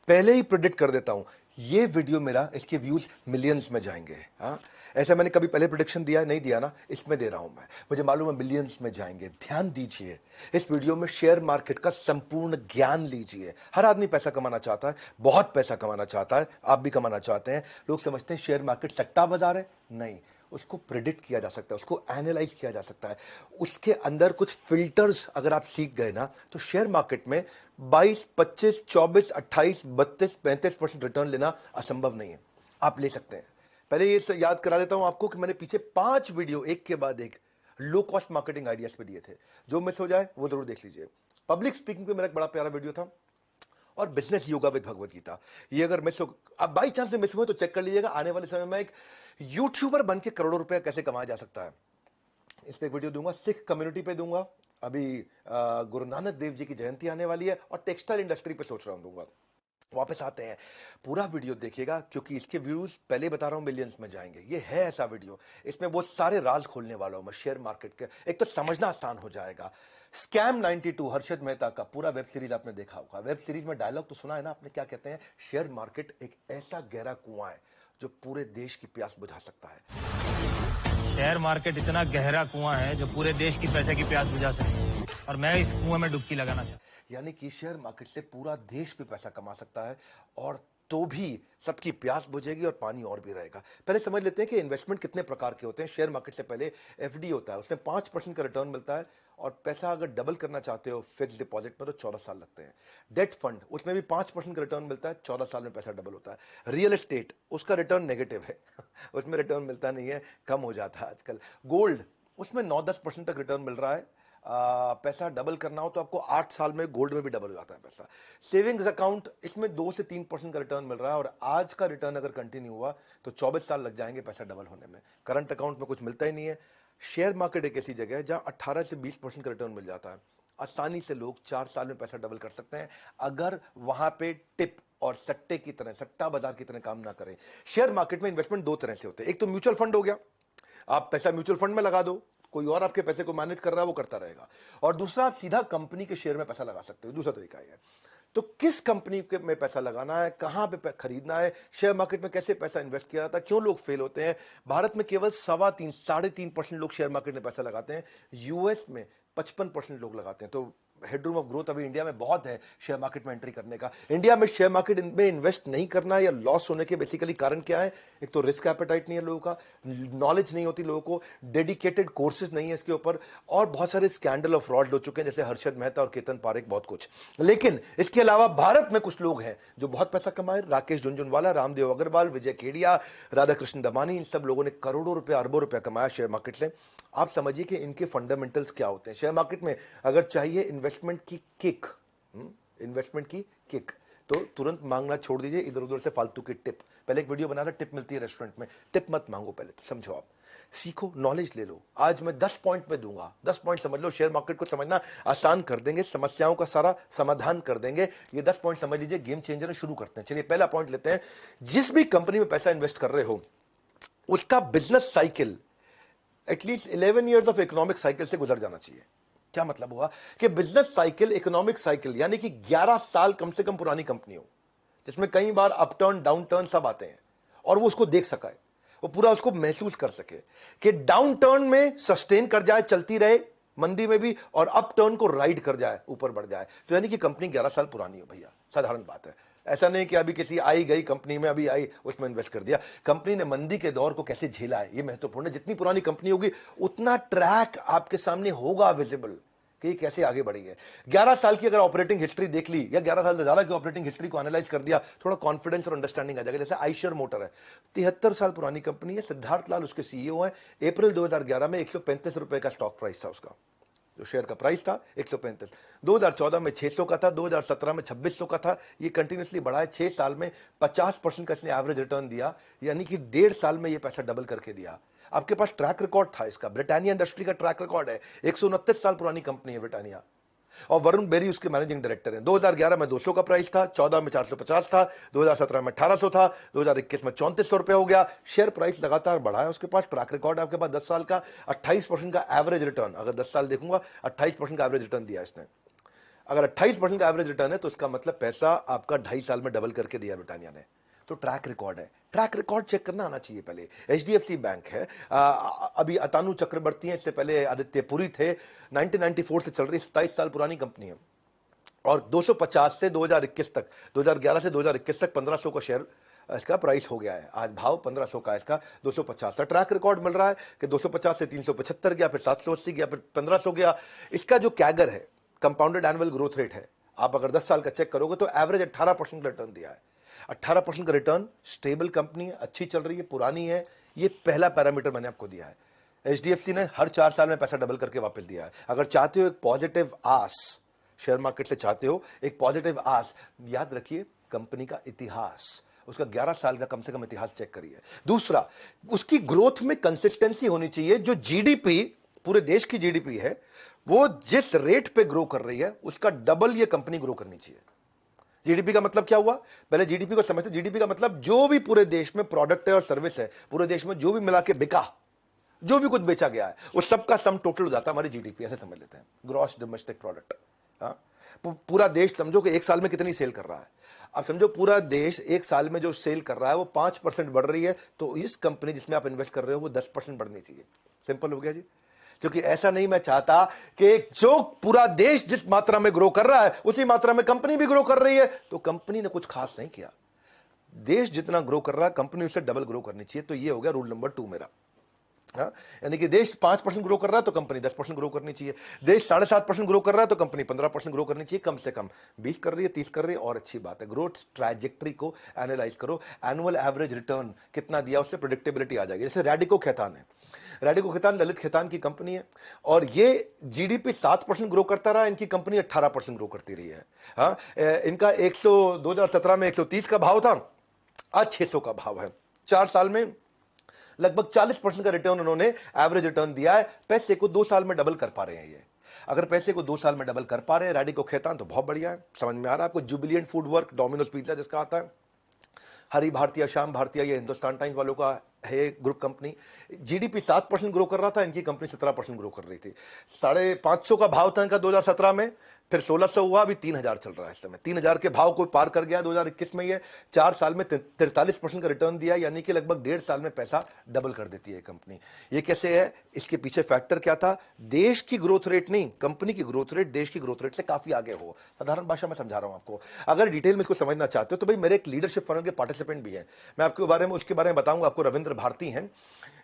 पहले ही प्रेडिक्ट कर देता हूं, ये वीडियो मेरा, इसके व्यूज मिलियंस में जाएंगे। हाँ, ऐसा मैंने कभी पहले प्रेडिक्शन दिया नहीं दिया ना, इसमें दे रहा हूं मैं, मुझे मालूम है मिलियंस में जाएंगे। ध्यान दीजिए, इस वीडियो में शेयर मार्केट का संपूर्ण ज्ञान लीजिए। हर आदमी पैसा कमाना चाहता है, बहुत पैसा कमाना चाहता है, आप भी कमाना चाहते हैं। लोग समझते हैं शेयर मार्केट सट्टा बाजार है, नहीं, उसको प्रिडिक्ट किया जा सकता है, उसको एनालाइज किया जा सकता है। उसके अंदर कुछ फिल्टर्स अगर आप सीख गए ना, तो शेयर मार्केट में 22, 25, 24, 28, 32, 35% रिटर्न लेना असंभव नहीं है। आप ले सकते हैं। पहले ये याद करा देता हूं आपको कि मैंने पीछे 5 वीडियो एक के बाद एक लो कॉस्ट मार्केटिंग आइडियाज पे दिए थे। जो मिस हो जाए वो जरूर देख लीजिए। पब्लिक स्पीकिंग पे मेरा एक बड़ा प्यारा वीडियो था, और business yoga with Bhagavad Gita. ये अगर मिस हो, अब बाई चांस में मिस हुए तो चेक कर लीजिएगा। आने वाले समय में एक यूट्यूबर बन के करोड़ों रुपए कैसे कमाया जा सकता है, इस पे एक वीडियो दूंगा। सिख कम्युनिटी पे दूंगा। अभी गुरु नानक देव जी की जयंती आने वाली है, और टेक्सटाइल इंडस्ट्री पे सोच रहा हूं दूंगा। वापस आते हैं, पूरा वीडियो देखिएगा, क्योंकि इसके व्यूज पहले बता रहा हूं मिलियंस में जाएंगे। ये है ऐसा वीडियो, इसमें वो सारे राज खोलने वाला हूं मैं शेयर मार्केट के। एक तो समझना आसान हो जाएगा। स्कैम 92 हर्षद मेहता का पूरा वेब सीरीज आपने देखा होगा। वेब सीरीज में डायलॉग तो सुना है ना आपने, क्या कहते हैं? शेयर मार्केट एक ऐसा गहरा कुआं है जो पूरे देश की प्यास बुझा सकता है। शेयर मार्केट इतना गहरा कुआं है जो पूरे देश की पैसे की प्यास बुझा सकता है, और मैं इस कुएं में डुबकी लगाना चाहता हूं। यानी कि शेयर मार्केट से पूरा देश भी पैसा कमा सकता है, और तो भी सबकी प्यास बुझेगी और पानी और भी रहेगा। पहले समझ लेते हैं कि इन्वेस्टमेंट कितने प्रकार के होते हैं। शेयर मार्केट से पहले एफडी होता है, उसमें 5% का रिटर्न मिलता है, और पैसा अगर डबल करना चाहते हो फिक्स डिपॉजिट पर तो 14 साल लगते हैं। डेट फंड, उसमें भी 5% का रिटर्न मिलता है, 14 साल में पैसा डबल होता है। रियल एस्टेट, उसका रिटर्न नेगेटिव है उसमें रिटर्न मिलता नहीं है, कम हो जाता है आजकल। गोल्ड, उसमें 9-10% तक रिटर्न मिल रहा है। पैसा डबल करना हो तो आपको 8 साल में गोल्ड में भी डबल हो जाता है पैसा। सेविंग्स अकाउंट, इसमें 2 से 3% का रिटर्न मिल रहा है, और आज का रिटर्न अगर कंटिन्यू हुआ तो 24 साल लग जाएंगे पैसा डबल होने में। करंट अकाउंट में कुछ मिलता ही नहीं है। शेयर मार्केट एक ऐसी जगह है जहां 18 से 20% का रिटर्न मिल जाता है। आसानी से लोग 4 साल में पैसा डबल कर सकते हैं, अगर वहां पे टिप और सट्टे की तरह, सट्टा बाजार की तरह काम ना करें। शेयर मार्केट में इन्वेस्टमेंट 2 तरह से होते हैं। एक तो म्यूचुअल फंड हो गया, आप पैसा म्यूचुअल फंड में लगा दो, कोई और आपके पैसे को मैनेज कर रहा है, वो करता रहेगा। और दूसरा, आप सीधा कंपनी के शेयर में पैसा लगा सकते हो। दूसरा तरीका है। तो किस कंपनी के में पैसा लगाना है, कहां पे खरीदना है, शेयर मार्केट में कैसे पैसा इन्वेस्ट किया जाता है, क्यों लोग फेल होते हैं? भारत में केवल 3.25-3.5% लोग शेयर मार्केट में पैसा लगाते हैं। यूएस में 55% लोग लगाते हैं। तो हेडरूम ऑफ ग्रोथ अभी इंडिया में बहुत है शेयर मार्केट में एंट्री करने का। इंडिया में शेयर मार्केट में इन्वेस्ट नहीं करना या लॉस होने के बेसिकली कारण क्या है? एक तो रिस्क एपेटाइट नहीं है लोगों का, नॉलेज नहीं होती लोगों को, डेडिकेटेड कोर्सेज नहीं है इसके ऊपर, और बहुत सारे स्कैंडल और फ्रॉड हो चुके हैं, जैसे हर्षद मेहता और केतन पारेख, बहुत कुछ। लेकिन इसके अलावा भारत में कुछ लोग हैं जो बहुत पैसा कमाए। राकेश झुनझुनवाला, रामदेव अग्रवाल, विजय केडिया, राधाकृष्ण दमानी, इन सब लोगों ने करोड़ों रुपए, अरबों रुपया कमाया शेयर मार्केट से। आप समझिए कि इनके फंडामेंटल्स क्या होते हैं। शेयर मार्केट में अगर चाहिए इन्वेस्टमेंट की किक, इन्वेस्टमेंट की किक, तो तुरंत मांगना छोड़ दीजिए इधर उधर से फालतू की टिप। पहले एक वीडियो बना था, टिप मिलती है रेस्टोरेंट में, टिप मत मांगो, पहले तो समझो, आप सीखो, नॉलेज ले लो। आज मैं 10 पॉइंट पे दूंगा, 10 पॉइंट समझ लो, शेयर मार्केट को समझना आसान कर देंगे, समस्याओं का सारा समाधान कर देंगे। ये 10 पॉइंट समझ लीजिए, गेम चेंजर है। शुरू करते हैं। चलिए पहला पॉइंट लेते हैं। जिस भी कंपनी में पैसा इन्वेस्ट कर रहे हो, उसका business cycle at least 11 years of economic cycle से गुजर जाना चाहिए। क्या मतलब हुआ? कि बिजनेस साइकिल, इकोनॉमिक साइकिल, यानी कि 11 साल कम से कम पुरानी कंपनी हो, जिसमें कई बार अपटर्न डाउनटर्न सब आते हैं, और वो उसको देख सका है, वो पूरा उसको महसूस कर सके कि डाउनटर्न में सस्टेन कर जाए, चलती रहे मंदी में भी, और अपटर्न को राइड कर जाए, ऊपर बढ़ जाए। तो यानी कि कंपनी 11 साल पुरानी हो भैया, साधारण बात है। ऐसा नहीं कि अभी किसी आई गई कंपनी में अभी आई उसमें इन्वेस्ट कर दिया। कंपनी ने मंदी के दौर को कैसे झेला है, ये महत्वपूर्ण है। जितनी पुरानी कंपनी होगी उतना ट्रैक आपके सामने होगा विजिबल कि ये कैसे आगे बढ़ी है। 11 साल की अगर ऑपरेटिंग हिस्ट्री देख ली, या 11 साल से ज्यादा की ऑपरेटिंग हिस्ट्री को एनालाइज कर दिया, थोड़ा कॉन्फिडेंस और अंडरस्टैंडिंग आ जाएगा। जैसे आइशर मोटर है, 73 साल पुरानी कंपनी है, सिद्धार्थ लाल उसके सीईओ हैं। अप्रैल 2011 में 135 रुपए का स्टॉक प्राइस था उसका, जो शेयर का प्राइस था 135। 2014 में 600 का था, 2017 में 2600 का था। ये कंटिन्यूसली बढ़ा है। 6 साल में 50% का इसने एवरेज रिटर्न दिया, यानी कि 1.5 साल में ये पैसा डबल करके दिया। आपके पास ट्रैक रिकॉर्ड था इसका। ब्रिटानिया इंडस्ट्री का ट्रैक रिकॉर्ड है, 129 साल पुरानी कंपनी है ब्रिटानिया, और वरुण बेरी उसके मैनेजिंग डायरेक्टर हैं। 2011 में 200 का प्राइस था, 14 में 450 था, 2017 में 1800 था, 2021 में 3400 रुपए हो गया। शेयर प्राइस लगातार बढ़ा है। उसके पास ट्रैक रिकॉर्ड है आपके पास 10 साल का, 28% का एवरेज रिटर्न। अगर 10 साल देखूंगा, 28% का एवरेज रिटर्न दिया इसने। अगर 28% का एवरेज रिटर्न है तो इसका मतलब पैसा आपका 2.5 साल में डबल करके दिया ब्रिटानिया ने। तो ट्रैक रिकॉर्ड है, ट्रैक रिकॉर्ड चेक करना आना चाहिए। पहले एचडीएफसी बैंक है, अभी अतानु चक्रवर्ती है, इससे पहले आदित्य पुरी थे, 1994 से चल रही 27 साल पुरानी कंपनी है और 250 से 2021 तक, 2011 से 2021 तक 1500 का शेयर इसका प्राइस हो गया है। आज भाव 1500 का, इसका 250 का ट्रैक रिकॉर्ड मिल रहा है कि 250 से 375 गया, फिर 780 गया, फिर 1500 गया। इसका जो कैगर है, कंपाउंडेड एनुअल ग्रोथ रेट है, आप अगर 10 साल का चेक करोगे तो एवरेज 18% का रिटर्न दिया है। 18% का रिटर्न, स्टेबल कंपनी है, अच्छी चल रही है, पुरानी है, ये पहला पैरामीटर मैंने आपको दिया है। एचडीएफसी ने हर 4 साल में पैसा डबल करके वापस दिया है। अगर चाहते हो एक पॉजिटिव आस, शेयर मार्केट से चाहते हो एक पॉजिटिव आस, याद रखिए कंपनी का इतिहास, उसका 11 साल का कम से कम इतिहास चेक करिए। दूसरा, उसकी ग्रोथ में कंसिस्टेंसी होनी चाहिए। जो जीडीपी, पूरे देश की जीडीपी है, वो जिस रेट पे ग्रो कर रही है उसका डबल ये कंपनी ग्रो करनी चाहिए। जीडीपी का मतलब क्या हुआ, पहले जीडीपी को समझते। जीडीपी का मतलब जो भी पूरे देश में प्रोडक्ट है और सर्विस है, पूरे देश में जो भी मिला के बिका, जो भी कुछ बेचा गया है, उस सबका सम टोटल हो जाता है हमारी जीडीपी, ऐसे समझ लेते हैं, ग्रॉस डोमेस्टिक प्रोडक्ट। हाँ, पूरा देश समझो कि एक साल में कितनी सेल कर रहा है। अब समझो पूरा देश एक साल में जो सेल कर रहा है वो 5% बढ़ रही है, तो इस कंपनी जिसमें आप इन्वेस्ट कर रहे हो वो 10% बढ़नी चाहिए। सिंपल हो गया जी। क्योंकि ऐसा नहीं मैं चाहता कि जो पूरा देश जिस मात्रा में ग्रो कर रहा है उसी मात्रा में कंपनी भी ग्रो कर रही है, तो कंपनी ने कुछ खास नहीं किया। देश जितना ग्रो कर रहा है कंपनी उससे डबल ग्रो करनी चाहिए। तो ये हो गया रूल नंबर 2 मेरा। हाँ, यानी कि देश 5% ग्रो कर रहा है तो कंपनी 10% ग्रो करनी चाहिए। देश 7.5% ग्रो कर रहा है तो कंपनी 15% ग्रो करनी चाहिए। कम से कम 20 कर रही है, 30 कर रही है और अच्छी बात है। ग्रोथ ट्रैजेक्टरी को एनालाइज करो, एनुअल एवरेज रिटर्न कितना दिया, उससे प्रेडिक्टेबिलिटी आ जाएगी। जैसे रैडिको खैतान है, रैडिको खैतान ललित खैतान की कंपनी है और ये जीडीपी 7% ग्रो करता रहा, इनकी कंपनी 18% ग्रो करती रही है। हाँ, इनका 2017 में 130 का भाव था, आज 600 का भाव है। 4 साल में लगभग 40% का रिटर्न उन्होंने एवरेज रिटर्न दिया है। पैसे को 2 साल में डबल कर पा रहे हैं ये। अगर पैसे को 2 साल में डबल कर पा रहे हैं रैडिको खैतान, तो बहुत बढ़िया है। समझ में आ रहा है आपको। Jubilant food work, Domino's pizza जिसका आता है, हरी भारतीय, श्याम भारतीय, ये हिंदुस्तान टाइम्स वालों का है ग्रुप कंपनी। जीडीपी 7% ग्रो कर रहा था, इनकी कंपनी 17% ग्रो कर रही थी। 550 का भाव था इनका 2017 में, फिर 1600 हुआ, अभी 3000 चल रहा है इस समय। 3000 के भाव को पार कर गया 2021 में। ये 4 साल में 43% का रिटर्न दिया, यानी कि लगभग 1.5 साल में पैसा डबल कर देती है कंपनी। ये कैसे है, इसके पीछे फैक्टर क्या था? देश की ग्रोथ रेट नहीं, कंपनी की ग्रोथ रेट देश की ग्रोथ रेट से काफी आगे हो। साधारण भाषा में समझा रहा हूं आपको। अगर डिटेल में इसको समझना चाहते हो तो भाई मेरे एक लीडरशिप फनल के पार्टिसिपेंट भी हैं, मैं आपके बारे में उसके बारे में बताऊंगा आपको। रविंद्र भारती हैं,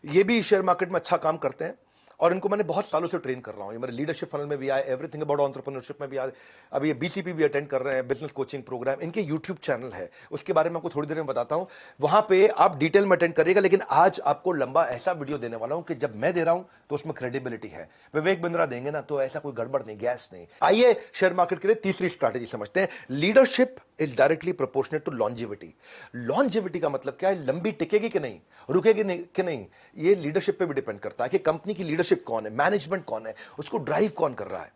ये भी शेयर मार्केट में अच्छा काम करते हैं और इनको मैंने बहुत सालों से ट्रेन कर रहा हूं। ये मेरे लीडरशिप फनल में भी आए, एवरीथिंग अबाउट एंटरप्रेन्योरशिप में भी आए, अभी ये बीसीपी भी अटेंड कर रहे हैं, बिजनेस कोचिंग प्रोग्राम। इनके यूट्यूब चैनल है, उसके बारे में आपको थोड़ी देर में बताता हूं। वहां पे आप डिटेल में अटेंड करिएगा, लेकिन आज आपको लंबा ऐसा वीडियो देने वाला हूं कि जब मैं दे रहा हूं तो उसमें क्रेडिबिलिटी है। विवेक बिंद्रा देंगे ना तो ऐसा कोई गड़बड़ नहीं, गैस नहीं। आइए शेयर मार्केट के लिए तीसरी स्ट्रैटेजी समझते हैं। Leadership is directly proportionate to longevity. Longevity का मतलब क्या है? लंबी टिकेगी कि नहीं, रुकेगी नहीं कि नहीं, ये लीडरशिप पे भी डिपेंड करता है कि कंपनी की लीडरशिप कौन है, मैनेजमेंट कौन है, उसको ड्राइव कौन कर रहा है।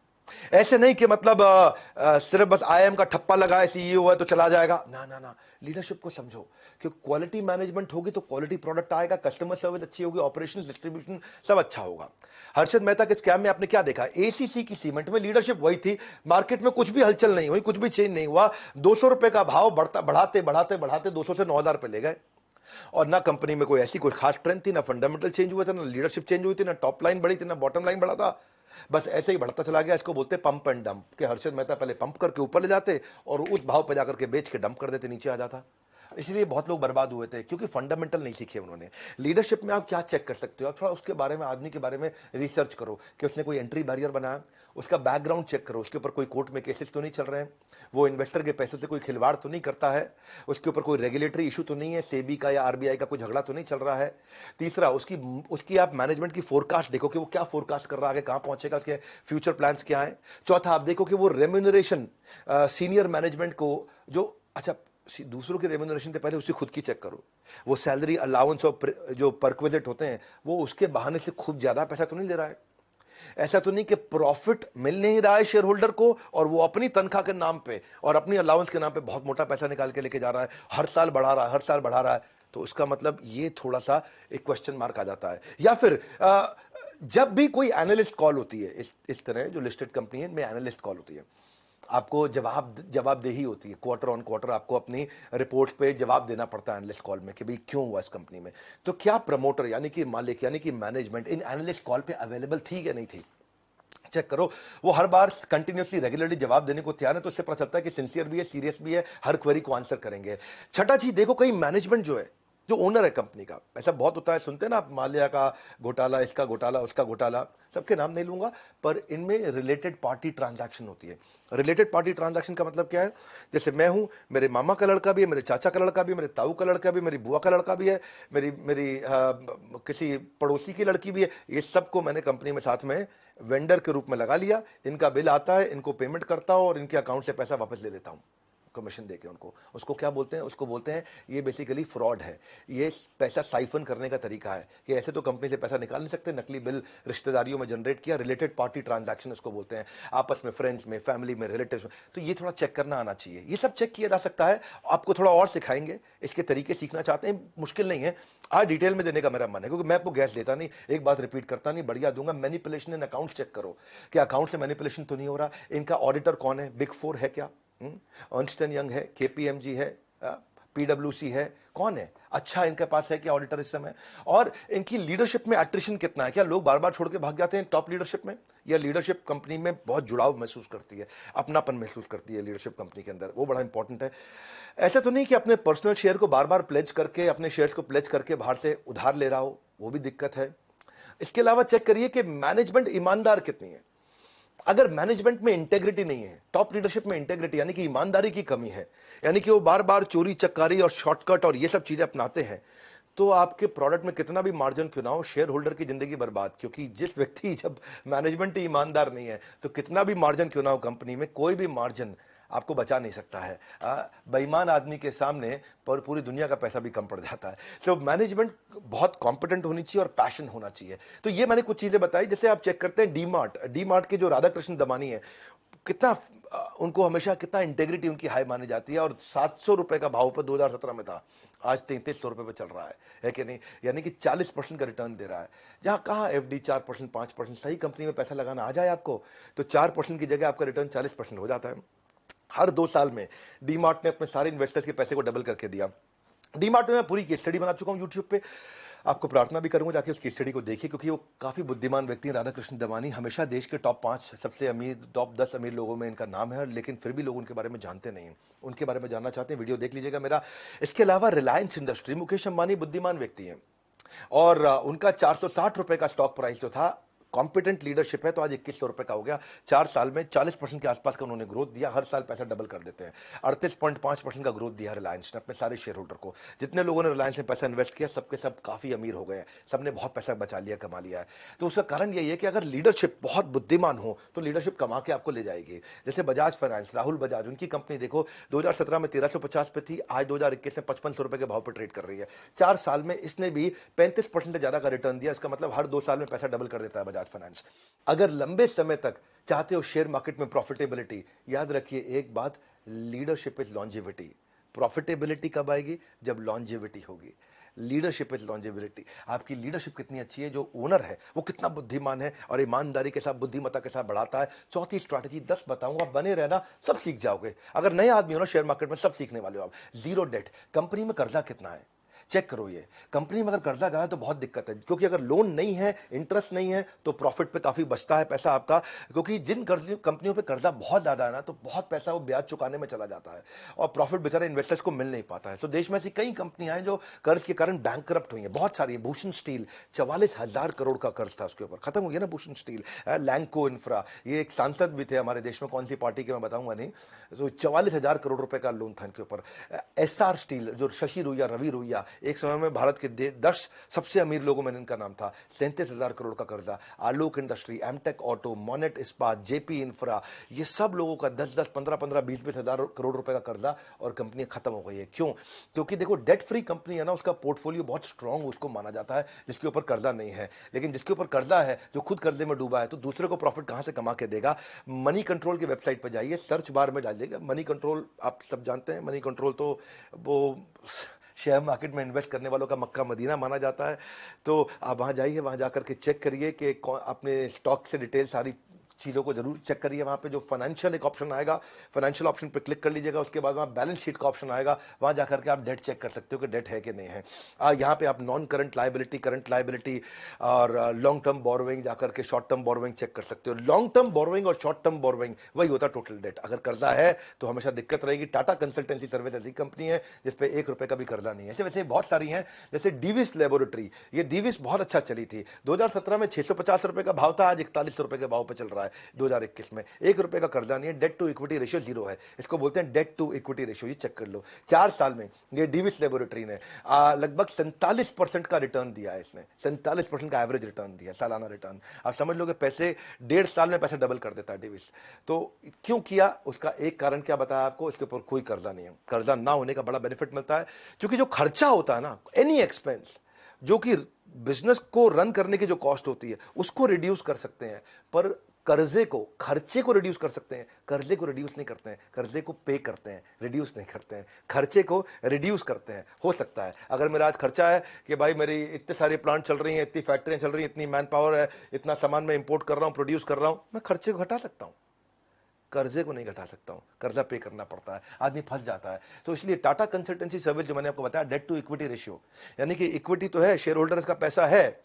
ऐसे नहीं कि मतलब सिर्फ बस आईएम का ठप्पा लगाए, सीईओ है तो चला जाएगा। ना ना ना, लीडरशिप को समझो कि क्वालिटी मैनेजमेंट होगी तो क्वालिटी प्रोडक्ट आएगा, कस्टमर सर्विस अच्छी होगी, ऑपरेशन डिस्ट्रीब्यूशन सब अच्छा होगा। हर्षद मेहता के स्कैम में आपने क्या देखा? एसीसी की सीमेंट में लीडरशिप वही थी, मार्केट में कुछ भी हलचल नहीं हुई, कुछ भी चेंज नहीं हुआ। 200 रुपए का भाव बढ़ाते बढ़ाते बढ़ाते 200 से 9000 रुपए ले गए और ना कंपनी में कोई ऐसी कोई खास ट्रेंड थी, ना फंडामेंटल चेंज हुआ था, ना लीडरशिप चेंज हुई थी, ना टॉप लाइन बढ़ी थी, ना बॉटम लाइन बढ़ा था। बस ऐसे ही बढ़ता चला गया। इसको बोलते पंप एंड डंप, कि हर्षद मेहता पहले पंप करके ऊपर ले जाते और उस भाव पर जाकर के बेच के डंप कर देते, नीचे आ जाता। इसलिए बहुत लोग बर्बाद हुए थे, क्योंकि फंडामेंटल नहीं सीखे उन्होंने। लीडरशिप में आप क्या चेक कर सकते हो? आप थोड़ा उसके बारे में, आदमी के बारे में रिसर्च करो कि उसने कोई एंट्री बैरियर बनाया, उसका बैकग्राउंड चेक करो, उसके ऊपर कोई कोर्ट में केसेस तो नहीं चल रहे हैं, वो इन्वेस्टर के पैसों से कोई खिलवाड़ तो नहीं करता है, उसके ऊपर कोई रेगुलेटरी इशू तो नहीं है, सेबी का या आरबीआई का कोई झगड़ा तो नहीं चल रहा है। तीसरा, उसकी आप मैनेजमेंट की फोरकास्ट देखो कि वो क्या फोरकास्ट कर रहा है, कहां पहुंचेगा, उसके फ्यूचर प्लान्स क्या है। चौथा, आप देखो कि वो रेम्यूनरेशन सीनियर मैनेजमेंट को जो, अच्छा दूसरों के रेम्यूनरेशन से पहले उसकी खुद की चेक करो। वो सैलरी अलाउंस और जो परक्विजिट होते हैं वो उसके बहाने से खूब ज्यादा पैसा तो नहीं ले रहा है। ऐसा तो नहीं कि प्रॉफिट मिल नहीं रहा है शेयर होल्डर को और वो अपनी तनख्वाह के नाम पे और अपनी अलाउंस के नाम पे बहुत मोटा पैसा निकाल के लेके जा रहा है, हर साल बढ़ा रहा है, हर साल बढ़ा रहा है। तो उसका मतलब ये थोड़ा सा एक क्वेश्चन मार्क आ जाता है। या फिर जब भी कोई एनालिस्ट कॉल होती है, इस तरह जो लिस्टेड कंपनी है इनमें एनालिस्ट कॉल होती है, आपको जवाबदेही होती है, क्वार्टर ऑन क्वार्टर आपको अपनी रिपोर्ट पे जवाब देना पड़ता है एनालिस्ट कॉल में कि भाई क्यों हुआ इस कंपनी में। तो क्या प्रमोटर यानी कि मालिक यानी कि मैनेजमेंट इन एनालिस्ट कॉल पे अवेलेबल थी या नहीं थी, चेक करो। वो हर बार कंटिन्यूसली रेगुलरली जवाब देने को तैयार है, तो इससे पता चलता है कि सिंसियर भी है, सीरियस भी है, हर क्वेरी को आंसर करेंगे। छठा चीज देखो, कई मैनेजमेंट जो है, जो ओनर है कंपनी का, ऐसा बहुत होता है, सुनते हैं ना आप, माल्या का घोटाला, इसका घोटाला, उसका घोटाला, सबके नाम नहीं लूंगा, पर इनमें रिलेटेड पार्टी ट्रांजैक्शन होती है। रिलेटेड पार्टी ट्रांजैक्शन का मतलब क्या है? जैसे मैं हूं, मेरे मामा का लड़का भी है, मेरे चाचा का लड़का भी है, मेरे ताऊ का लड़का भी, मेरी बुआ का लड़का भी है, मेरी मेरी किसी पड़ोसी की लड़की भी है, ये सबको मैंने कंपनी में साथ में वेंडर के रूप में लगा लिया। इनका बिल आता है, इनको पेमेंट करता हूं और इनके अकाउंट से पैसा वापस ले लेता हूं कमीशन देके उनको। उसको क्या बोलते हैं? उसको बोलते हैं, ये बेसिकली फ्रॉड है। ये पैसा साइफन करने का तरीका है कि ऐसे तो कंपनी से पैसा निकाल नहीं सकते, नकली बिल रिश्तेदारियों में जनरेट किया, रिलेटेड पार्टी ट्रांजैक्शन इसको बोलते हैं, आपस में, फ्रेंड्स में, फैमिली में, रिलेटिव्स में। तो ये थोड़ा चेक करना आना चाहिए, ये सब चेक किया जा सकता है। आपको थोड़ा और सिखाएंगे, इसके तरीके सीखना चाहते हैं, मुश्किल नहीं है। आज डिटेल में देने का मेरा मन है, क्योंकि मैं आपको गैस देता नहीं, एक बात रिपीट करता नहीं, बढ़िया दूंगा। मैनिपुलेशन इन अकाउंट चेक करो कि अकाउंट से मैनिपुलेशन तो नहीं हो रहा। इनका ऑडिटर कौन है? बिग फोर है क्या? अर्नस्ट एंड यंग है, केपीएमजी है, पीडब्ल्यूसी है, कौन है? अच्छा इनके पास है क्या ऑडिटर इस समय? और इनकी लीडरशिप में एट्रिशन कितना है? क्या लोग बार बार छोड़ के भाग जाते हैं टॉप लीडरशिप में, या लीडरशिप कंपनी में बहुत जुड़ाव महसूस करती है, अपनापन महसूस करती है लीडरशिप कंपनी के अंदर? वो बड़ा इंपॉर्टेंट है। ऐसा तो नहीं कि अपने पर्सनल शेयर को बार बार प्लेज करके, अपने शेयर्स को प्लेज करके बाहर से उधार ले रहा हो, वो भी दिक्कत है। इसके अलावा चेक करिए कि मैनेजमेंट ईमानदार कितनी है। अगर मैनेजमेंट में इंटेग्रिटी नहीं है, टॉप लीडरशिप में इंटेग्रिटी यानी कि ईमानदारी की कमी है, यानी कि वो बार बार चोरी चकारी और शॉर्टकट और ये सब चीजें अपनाते हैं, तो आपके प्रोडक्ट में कितना भी मार्जिन क्यों ना हो, शेयर होल्डर की जिंदगी बर्बाद। क्योंकि जिस व्यक्ति, जब मैनेजमेंट ही ईमानदार नहीं है, तो कितना भी मार्जिन क्यों ना हो कंपनी में, कोई भी मार्जिन आपको बचा नहीं सकता है। बेईमान आदमी के सामने पर पूरी दुनिया का पैसा भी कम पड़ जाता है। तो मैनेजमेंट बहुत कॉम्पिटेंट होनी चाहिए और पैशन होना चाहिए। तो ये मैंने कुछ चीजें बताई। जैसे आप चेक करते हैं डी मार्ट के जो राधा कृष्ण दमानी है, कितना उनको हमेशा कितना इंटेग्रिटी उनकी हाई मानी जाती है, और 700 रुपए का भाव पर 2017 में था, आज 3300 रुपए पे चल रहा है कि नहीं? यानी कि 40% का रिटर्न दे रहा है। जहां कहा एफडी 4% 5%, सही कंपनी में पैसा लगाना आ जाए आपको, तो 4% की जगह आपका रिटर्न 40% हो जाता है। हर 2 साल में डीमार्ट ने अपने सारे इन्वेस्टर्स के पैसे को डबल करके दिया। डीमार्ट में मैं पूरी केस स्टडी बना चुका हूं यूट्यूब पे, आपको प्रार्थना भी करूंगा जाके उस केस स्टडी को देखिए, क्योंकि वो काफी बुद्धिमान व्यक्ति हैं। राधा कृष्ण दमानी हमेशा देश के टॉप 5 सबसे अमीर, टॉप 10 अमीर लोगों में इनका नाम है, लेकिन फिर भी लोग उनके बारे में जानते नहीं हैं। उनके बारे में जानना चाहते हैं, वीडियो देख लीजिएगा मेरा। इसके अलावा रिलायंस इंडस्ट्री, मुकेश अंबानी बुद्धिमान व्यक्ति हैं, और उनका 460 रुपए का स्टॉक प्राइस जो था, कॉम्पिटेंट लीडरशिप है, तो आज 2100 रुपए का हो गया। 4 साल में 40% के आसपास का उन्होंने ग्रोथ दिया, हर साल पैसा डबल कर देते हैं। 38.5% का ग्रोथ दिया रिलायंस ने अपने सारे शेयर होल्डर को। जितने लोगों ने रिलायंस में पैसा इन्वेस्ट किया, सबके सब काफी अमीर हो गए हैं, सबने बहुत पैसा बचा लिया, कमा लिया है। तो उसका कारण यही है कि अगर लीडरशिप बहुत बुद्धिमान हो, तो लीडरशिप कमा के आपको ले जाएगी। जैसे बजाज फाइनेंस, राहुल बजाज, उनकी कंपनी देखो, 2017 में 1350 पे थी, आज 2021 में 5500 रुपए के भाव पर ट्रेड कर रही है। 4 साल में इसने भी 35% से ज्यादा का रिटर्न दिया। इसका मतलब हर 2 साल में पैसा डबल कर देता है बजाज फाइनेंस। अगर लंबे समय तक चाहते हो शेयर मार्केट में प्रॉफिटेबिलिटी, याद रखिए एक बात, लीडरशिप इज लॉन्जेविटी। प्रॉफिटेबिलिटी कब आएगी? जब लॉन्जेविटी होगी। Leadership is longevity. आपकी लीडरशिप कितनी अच्छी है, जो ओनर है वो कितना बुद्धिमान है और ईमानदारी के साथ, बुद्धिमत्ता के साथ बढ़ाता है। चौथी स्ट्रैटेजी 10 बताऊंगा, बने रहना, सब सीख जाओगे। अगर नए आदमी हो ना शेयर मार्केट में, सब सीखने वाले हो आप। Zero date. कंपनी में कर्जा कितना है चेक करो। ये कंपनी में अगर कर्जा ज्यादा है तो बहुत दिक्कत है, क्योंकि अगर लोन नहीं है, इंटरेस्ट नहीं है, तो प्रॉफिट पे काफी बचता है पैसा आपका। क्योंकि जिन कंपनियों पे कर्जा बहुत ज्यादा है ना, तो बहुत पैसा वो ब्याज चुकाने में चला जाता है, और प्रॉफिट बेचारे इन्वेस्टर्स को मिल नहीं पाता है। तो देश में ऐसी कई कंपनियां हैं जो कर्ज के कारण बैंकरप्ट हुई हैं, बहुत सारी है। भूषण स्टील, 44,000 करोड़ का कर्ज था उसके ऊपर, खत्म हो गया ना भूषण स्टील। लैंको इंफ्रा, ये एक सांसद भी थे हमारे देश में, कौन सी पार्टी के मैं बताऊंगा नहीं, तो 44,000 करोड़ रुपए का लोन था इनके ऊपर। एसआर स्टील, जो शशि रुइया, रवि रुइया, एक समय में भारत के 10 सबसे अमीर लोगों में इनका नाम था, 37,000 करोड़ का कर्जा। आलोक इंडस्ट्री, एमटेक ऑटो, मोनेट इस्पात, जेपी इंफ्रा, ये सब लोगों का 10-10, 15-15, 20-20 हजार करोड़ रुपए का कर्जा, और कंपनी खत्म हो गई है। क्यों? क्योंकि देखो, डेट फ्री कंपनी है ना, उसका पोर्टफोलियो बहुत स्ट्रांग उसको माना जाता है, जिसके ऊपर कर्जा नहीं है। लेकिन जिसके ऊपर कर्जा है, जो खुद कर्जे में डूबा है, तो दूसरे को प्रॉफिट कहां से कमा के देगा? मनी कंट्रोल की वेबसाइट पर जाइए, सर्च बार में डालिएगा मनी कंट्रोल। आप सब जानते हैं मनी कंट्रोल तो वो शेयर मार्केट में इन्वेस्ट करने वालों का मक्का मदीना माना जाता है। तो आप वहां जाइए, वहां जाकर के चेक करिए कि अपने स्टॉक से डिटेल सारी चीज़ों को जरूर चेक करिए। वहाँ पे जो फाइनेंशियल एक ऑप्शन आएगा, फाइनेंशियल ऑप्शन पे क्लिक कर लीजिएगा। उसके बाद वहाँ बैलेंस शीट का ऑप्शन आएगा, वहाँ जाकर के आप डेट चेक कर सकते हो कि डेट है कि नहीं है। यहाँ पे आप non current liability, current liability और लॉन्ग टर्म बोरोइंग जाकर के शॉर्ट टर्म बोरोइंग चेक कर सकते हो। लॉन्ग टर्म बोरोइंग और शॉर्ट टर्म बोरोइंग वही होता है टोटल डेट। अगर कर्जा है तो हमेशा दिक्कत रहेगी। टाटा कंसल्टेंसी सर्विस ऐसी कंपनी है जिसपे 1 रुपए का भी कर्जा नहीं है। ऐसे वैसे बहुत सारी हैं, जैसे डीविस लेबोरेटरी, ये डीविस बहुत अच्छा चली थी। 2017 में 650 रुपए का भाव था, आज 41 रुपए के भाव पे चल रहा है 2021 में। 1 रुपए का कर्जा नहीं है, डेट टू इक्विटी रेशियो 0 है। इसको बोलते हैं डेट टू इक्विटी रेशियो, ये चेक कर लो। 4 साल में ये डीविस लेबोरेटरी ने लगभग 47% का रिटर्न दिया है। इसने 47% का एवरेज रिटर्न दिया, सालाना रिटर्न। आप समझ लो कि पैसे 1.5 साल में पैसे डबल कर देता है डीविस। तो क्यों किया, उसका एक कारण क्या बताया आपको, इसके ऊपर कोई कर्जा नहीं है। कर्जा ना होने का बड़ा बेनिफिट मिलता है, क्योंकि जो खर्चा होता है ना, एनी एक्सपेंस जो कि बिजनेस को रन करने की जो कॉस्ट होती है उसको रिड्यूस कर सकते हैं, पर कर्जे को, खर्चे को रिड्यूस कर सकते हैं, कर्जे को रिड्यूस नहीं करते हैं। कर्जे को पे करते हैं, रिड्यूस नहीं करते हैं। खर्चे को रिड्यूस करते हैं। हो सकता है अगर मेरा आज खर्चा है कि भाई मेरी इतने सारे प्लांट चल रही हैं, इतनी फैक्ट्रियां चल रही हैं, इतनी मैन पावर है, इतना सामान मैं इंपोर्ट कर रहा हूं, प्रोड्यूस कर रहा हूं, मैं खर्चे को घटा सकता हूं, कर्जे को नहीं घटा सकता हूं। कर्जा पे करना पड़ता है, आदमी फंस जाता है। तो इसलिए टाटा कंसल्टेंसी सर्विस जो मैंने आपको बताया, डेट टू इक्विटी रेशियो, यानी कि इक्विटी तो है, शेयर होल्डर्स का पैसा है,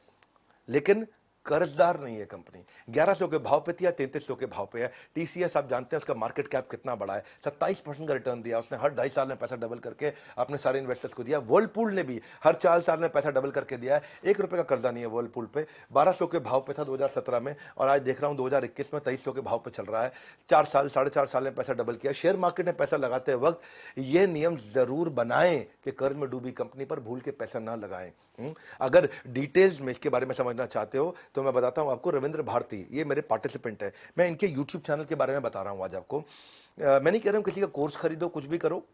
लेकिन कर्जदार नहीं है कंपनी। 1100 के भाव पे थी या 3300 के भाव पे है। टीसीएस आप जानते हैं उसका मार्केट कैप कितना बड़ा है, 27% का रिटर्न दिया उसने। हर 2.5 साल में पैसा डबल करके अपने सारे इन्वेस्टर्स को दिया। वर्लपूल ने भी हर 4 साल में पैसा डबल करके दिया है। 1 रुपए का कर्जा नहीं है वर्लपूल पे। 1200 के भाव पे था 2017 में, और आज देख रहा हूं 2021 में 2300 के भाव पे चल रहा है। 4 साल, 4.5 साल में पैसा डबल किया। शेयर मार्केट में पैसा लगाते वक्त यह नियम जरूर बनाएं कि कर्ज में डूबी कंपनी पर भूल के पैसा ना लगाएं। अगर डिटेल्स में इसके बारे में समझना चाहते हो तो मैं बताता हूं आपको। रविंद्र भारती, ये मेरे पार्टिसिपेंट है, मैं इनके यूट्यूब चैनल के बारे में बता रहा हूं आज आपको। मैं नहीं कह रहा हूं किसी का कोर्स खरीदो, कुछ भी करो।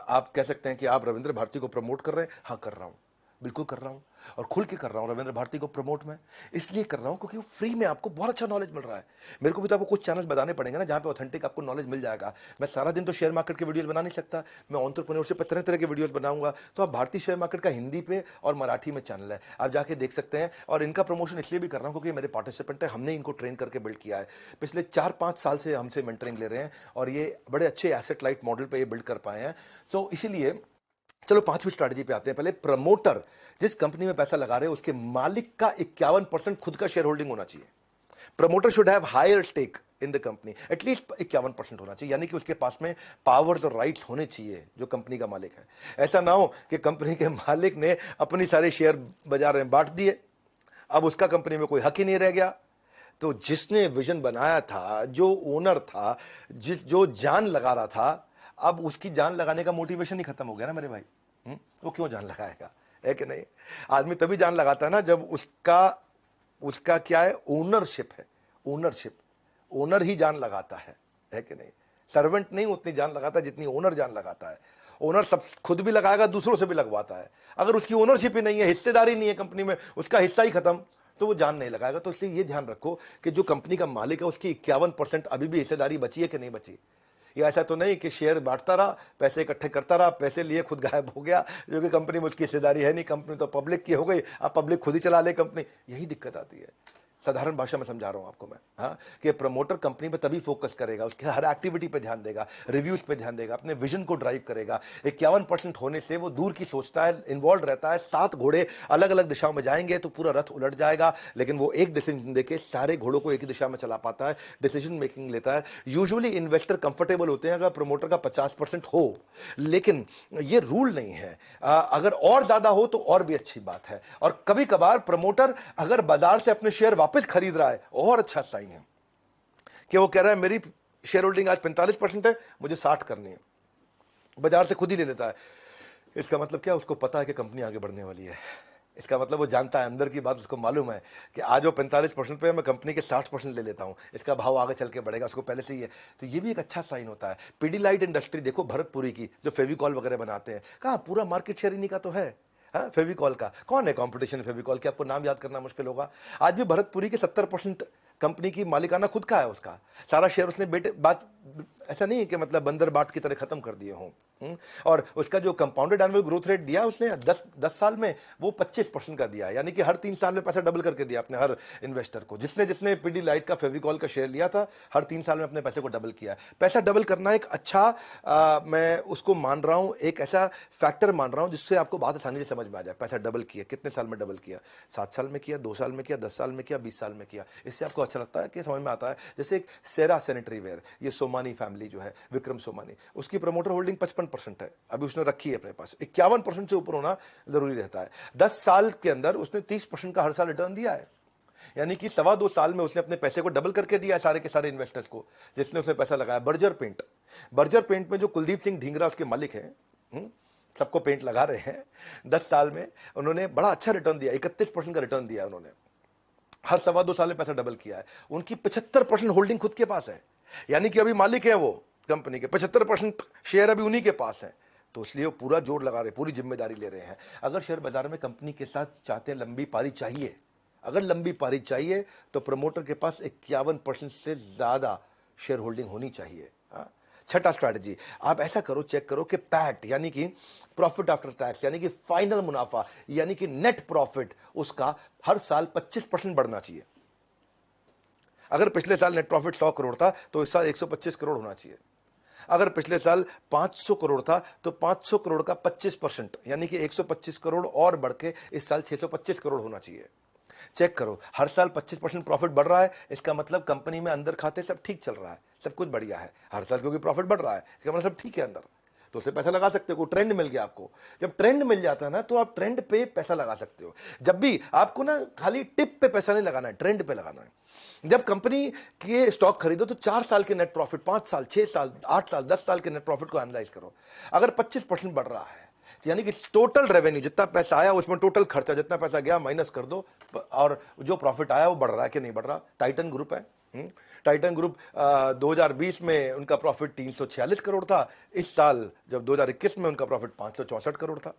आप कह सकते हैं कि आप रविंद्र भारती को प्रमोट कर रहे हैं। हाँ, कर रहा हूं, बिल्कुल कर रहा हूं, और खुल के कर रहा हूं। रविंद्र भारती को प्रमोट मैं इसलिए कर रहा हूं क्योंकि वो फ्री में आपको बहुत अच्छा नॉलेज मिल रहा है। मेरे को भी तो आपको कुछ चैनल्स बताने पड़ेंगे ना जहां पे ऑथेंटिक आपको नॉलेज मिल जाएगा। मैं सारा दिन तो शेयर मार्केट के वीडियोस बना नहीं सकता, मैं एंटरप्रेन्योरशिप पे तरह तरह के वीडियोस बनाऊंगा। तो आप भारतीय शेयर मार्केट का हिंदी पे और मराठी में चैनल है, आप जाके देख सकते हैं। और इनका प्रमोशन इसलिए भी कर रहा हूं क्योंकि मेरे पार्टिसिपेंट है, हमने इनको ट्रेन करके बिल्ड किया है। पिछले 4-5 साल से हमसे मेंटरिंग ले रहे हैं और ये बड़े अच्छे एसेट लाइट मॉडल पे ये बिल्ड कर पाए हैं। सो इसीलिए चलो 5वीं स्ट्रैटेजी पे आते हैं। पहले प्रमोटर जिस कंपनी में पैसा लगा रहे हैं उसके मालिक का 51% खुद का शेयर होल्डिंग होना चाहिए। Promoter should have higher stake in the company, at least 51% होना चाहिए, यानी कि उसके पास में पावर्स और राइट्स होने चाहिए जो कंपनी का मालिक है। ऐसा ना हो कि कंपनी के मालिक ने अपनी सारे शेयर बाजार में बांट दिए, अब उसका कंपनी में कोई हक ही नहीं रह गया। तो जिसने विजन बनाया था, जो ओनर था, जो जान लगा रहा था, अब उसकी जान लगाने का मोटिवेशन ही खत्म हो गया ना मेरे भाई। वो क्यों जान लगाएगा, है कि नहीं? आदमी तभी जान लगाता है ना जब उसका क्या है, ओनरशिप है। ओनरशिप, ओनर ही जान लगाता है कि नहीं? सर्वेंट नहीं उतनी जान लगाता जितनी ओनर जान लगाता है। ओनर सब खुद भी लगाएगा, दूसरों से भी लगवाता है। अगर उसकी ओनरशिप ही नहीं है, हिस्सेदारी नहीं है कंपनी में, उसका हिस्सा ही खत्म, तो वो जान नहीं लगाएगा। तो इसलिए ये ध्यान रखो कि जो कंपनी का मालिक है उसकी 51% अभी भी हिस्सेदारी बची है कि नहीं बची। ये ऐसा तो नहीं कि शेयर बांटता रहा, पैसे इकट्ठे करता रहा, पैसे लिए खुद गायब हो गया, जो कि कंपनी में उसकी हिस्सेदारी है नहीं। कंपनी तो पब्लिक की हो गई, अब पब्लिक खुद ही चला ले कंपनी। यही दिक्कत आती है। साधारण भाषा में समझा रहा हूं आपको मैं, हाँ, कि प्रमोटर कंपनी पे तभी फोकस करेगा, उसके हर एक्टिविटी पे ध्यान देगा, रिव्यूज पे ध्यान देगा, अपने विजन को ड्राइव करेगा। 51% होने से वो दूर की सोचता है, इन्वॉल्व रहता है। 7 घोड़े अलग अलग दिशाओं में जाएंगे तो पूरा रथ उलट जाएगा, लेकिन वो एक डिसीजन देके सारे घोड़ों को एक ही दिशा में चला पाता है, डिसीजन मेकिंग लेता है। यूजुअली इन्वेस्टर कंफर्टेबल होते हैं अगर प्रमोटर का 50% हो, लेकिन ये रूल नहीं है। अगर और ज्यादा हो तो और भी अच्छी बात है। और कभी कभार प्रमोटर अगर बाजार से अपने शेयर वापस खरीद रहा है, और अच्छा साइन है कि वो कह रहा है मेरी शेयर होल्डिंग आज 45% है, मुझे 60 करनी है, बाजार से खुद ही ले लेता है। इसका मतलब क्या, उसको पता है कि कंपनी आगे बढ़ने वाली है। इसका मतलब वो जानता है, अंदर की बात उसको मालूम है कि आज वो 45% पे है, मैं कंपनी के 60% ले लेता हूं, इसका भाव आगे चल के बढ़ेगा, उसको पहले से ही है। तो ये भी एक अच्छा साइन होता है। पीडीलाइट इंडस्ट्री देखो, भरतपुरी की, जो फेविकॉल वगैरह बनाते हैं, कहा पूरा मार्केट शेयर इन्हीं का तो है। हाँ, फेविकॉल का कौन है कंपटीशन? फेविकॉल के आपको नाम याद करना मुश्किल होगा। आज भी भरतपुरी के 70% कंपनी की मालिकाना खुद का है, उसका सारा शेयर उसने बेटे बात, ऐसा नहीं है कि मतलब बंदर बाट की तरह खत्म कर दिए हों। और उसका जो कंपाउंडेड एनुअल ग्रोथ रेट दिया उसने 10 साल में, वो 25% का दिया, यानी कि हर 3 साल में पैसा डबल करके दिया अपने हर इन्वेस्टर को। जिसने जिसने पीडीलाइट का फेविकॉल का शेयर लिया था, हर 3 साल में अपने पैसे को डबल किया। पैसा डबल करना एक अच्छा मैं उसको मान रहा हूं, एक ऐसा फैक्टर मान रहा हूं जिससे आपको बात आसानी से समझ में आ जाए। पैसा डबल किया, कितने साल में डबल किया? 7 साल में किया, 2 साल में किया, 10 साल में किया, 20 साल में किया। इससे आपको अच्छा लगता है कि समझ में आता है। जैसे एक सेरा सैनिटरी वेयर, ये सोमानी फैमिली जो है, विक्रम सोमानी, उसकी प्रमोटर होल्डिंग 55% है, अभी उसने रखी है अपने पास। 51% से ऊपर होना जरूरी रहता है। 10 साल के अंदर उसने 30% का हर साल रिटर्न दिया है, यानी कि 2.25 साल में उसने अपने पैसे को डबल करके दिया है सारे के सारे इन्वेस्टर्स को जिसने उसने पैसा लगाया। बर्जर पेंट में जो कुलदीप सिंह ढींगरा उसके मालिक हैं, सबको पेंट लगा रहे हैं, 10 साल में उन्होंने बड़ा अच्छा रिटर्न दिया, 31% का रिटर्न दिया उन्होंने। हर 2.25 साल में पैसा डबल किया है। उनकी 75% होल्डिंग खुद के पास है, यानी कि अभी मालिक है वो कंपनी के, 75% शेयर अभी उन्हीं के पास है। तो इसलिए वो पूरा जोर लगा रहे, पूरी जिम्मेदारी ले रहे हैं। अगर शेयर बाजार में कंपनी के साथ चाहते हैं लंबी पारी चाहिए, अगर लंबी पारी चाहिए तो प्रमोटर के पास 51% से ज्यादा शेयर होल्डिंग होनी चाहिए। हाँ? छठा स्ट्रैटेजी, आप ऐसा करो, चेक करो कि पैट यानी कि प्रॉफिट आफ्टर टैक्स, यानी कि फाइनल मुनाफा, यानी कि नेट प्रॉफिट, उसका हर साल 25% बढ़ना चाहिए। अगर पिछले साल नेट प्रॉफिट 100 करोड़ था तो इस साल 125 करोड़ होना चाहिए। अगर पिछले साल 500 करोड़ था तो 500 करोड़ का 25%, यानी कि 125 करोड़ और बढ़ के इस साल 625 करोड़ होना चाहिए। चेक करो, हर साल 25% प्रॉफिट बढ़ रहा है, इसका मतलब कंपनी में अंदर खाते सब ठीक चल रहा है, सब कुछ बढ़िया है। हर साल क्योंकि प्रॉफिट बढ़ रहा है, इसका मतलब सब ठीक है अंदर, तो उसे पैसा लगा सकते हो। ट्रेंड मिल गया आपको, जब ट्रेंड मिल जाता है ना तो आप ट्रेंड पे पैसा लगा सकते हो। जब भी आपको ना खाली टिप पे पैसा नहीं लगाना है, ट्रेंड पे लगाना है। जब कंपनी के स्टॉक खरीदो तो 4 साल के नेट प्रॉफिट, 5 साल, 6 साल, 8 साल, 10 साल के नेट प्रॉफिट को एनालाइज करो। अगर 25% बढ़ रहा है, यानी कि टोटल रेवेन्यू जितना पैसा आया उसमें टोटल खर्चा जितना पैसा गया माइनस कर दो, और जो प्रॉफिट आया वो बढ़ रहा है कि नहीं बढ़ रहा। टाइटन ग्रुप है, टाइटन ग्रुप 2020 में उनका प्रॉफिट 346 करोड़ था। इस साल जब 2021 में उनका प्रॉफिट 564 करोड़ था,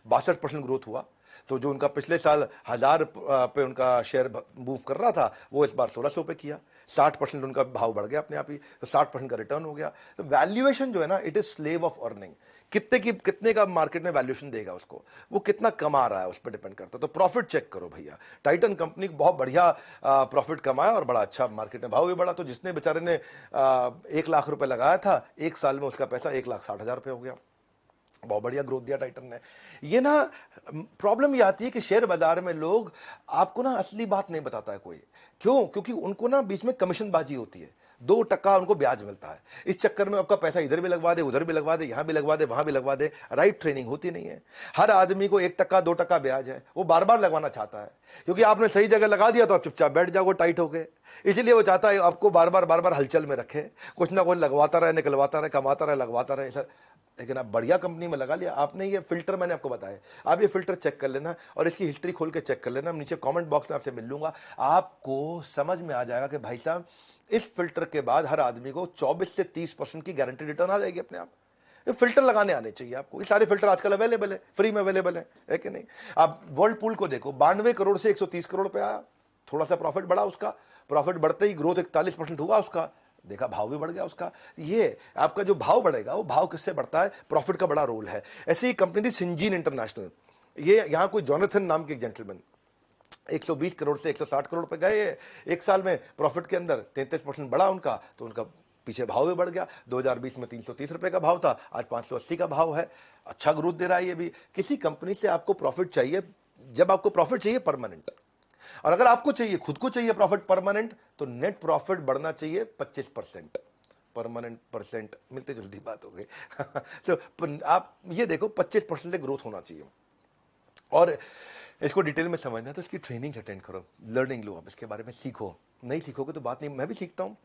62% ग्रोथ हुआ। तो जो उनका पिछले साल 1000 पे उनका शेयर मूव कर रहा था, वो इस बार 1600 पे किया। 60% उनका भाव बढ़ गया अपने आप ही, तो 60% का रिटर्न हो गया। तो वैल्यूएशन जो है ना, it is slave of earning. कितने का मार्केट में वैल्यूएशन देगा उसको, वो कितना कमा रहा है उस पर डिपेंड करता है। तो प्रॉफिट चेक करो भैया। टाइटन कंपनी बहुत बढ़िया प्रॉफिट कमाया और बड़ा अच्छा मार्केट में भाव भी बढ़ा। तो जिसने बेचारे ने 1 लाख रुपए लगाया था, 1 साल में उसका पैसा 1,60,000 रुपये हो गया। बहुत बढ़िया ग्रोथ दिया टाइटन ने। ये ना प्रॉब्लम ये आती है कि शेयर बाजार में लोग आपको ना असली बात नहीं बताता है कोई। क्यों? क्योंकि उनको ना बीच में कमीशन बाजी होती है, 2% उनको ब्याज मिलता है। इस चक्कर में आपका पैसा इधर भी लगवा दे, उधर भी लगवा दे, यहां भी लगवा दे, वहां भी लगवा दे। राइट ट्रेनिंग होती नहीं है। हर आदमी को 1%, 2% ब्याज है, वो बार बार लगवाना चाहता है, क्योंकि आपने सही जगह लगा दिया तो आप चुपचाप बैठ जाओगे टाइट होके। इसलिए वो चाहता है आपको बार बार हलचल में रखे, कुछ ना कुछ लगवाता रहे, निकलवाता रहे, कमाता रहे, लगवाता रहे सर। लेकिन आप बढ़िया कंपनी में लगा लिया आपने। ये फिल्टर मैंने आपको बताया, आप ये फिल्टर चेक कर लेना और इसकी हिस्ट्री खोल के चेक कर लेना। नीचे कमेंट बॉक्स में आपसे मिल लूंगा, आपको समझ में आ जाएगा कि भाई साहब इस फिल्टर के बाद हर आदमी को 24 से 30% की गारंटी रिटर्न आ जाएगी अपने आप। ये फिल्टर लगाने आने चाहिए आपको। ये सारे फिल्टर आजकल अवेलेबल है, फ्री में अवेलेबल है कि नहीं? आप वर्ल्ड पूल को देखो, 92 करोड़ से 130 करोड़ पे आया, थोड़ा सा प्रॉफिट बढ़ा उसका, प्रॉफिट बढ़ते ही ग्रोथ 41% हुआ उसका, देखा भाव भी बढ़ गया उसका। ये आपका जो भाव बढ़ेगा वो भाव किससे बढ़ता है? प्रॉफिट का बड़ा रोल है। ऐसी ही कंपनी थी सिंजीन इंटरनेशनल, ये यहां कोई जॉनथन नाम के एक जेंटलमैन 120 करोड़ से 160 करोड़ पे गए एक साल में। प्रॉफिट के अंदर 33% बढ़ा उनका, तो उनका पीछे भाव भी बढ़ गया। 2020 में 330 रुपए का भाव था, आज 580 का भाव है। अच्छा ग्रोथ दे रहा है ये भी। किसी कंपनी से आपको प्रॉफिट चाहिए, जब आपको प्रॉफिट चाहिए परमानेंट, और अगर आपको चाहिए, खुद को चाहिए प्रॉफिट परमानेंट, तो नेट प्रॉफिट बढ़ना चाहिए 25%। परमानेंट परसेंट मिलते जुलती बात हो गई तो आप ये देखो 25% से ग्रोथ होना चाहिए। और इसको डिटेल में समझना है तो इसकी ट्रेनिंग अटेंड करो, लर्निंग लो, आप इसके बारे में सीखो। नहीं सीखोगे तो बात नहीं। मैं भी सीखता हूँ,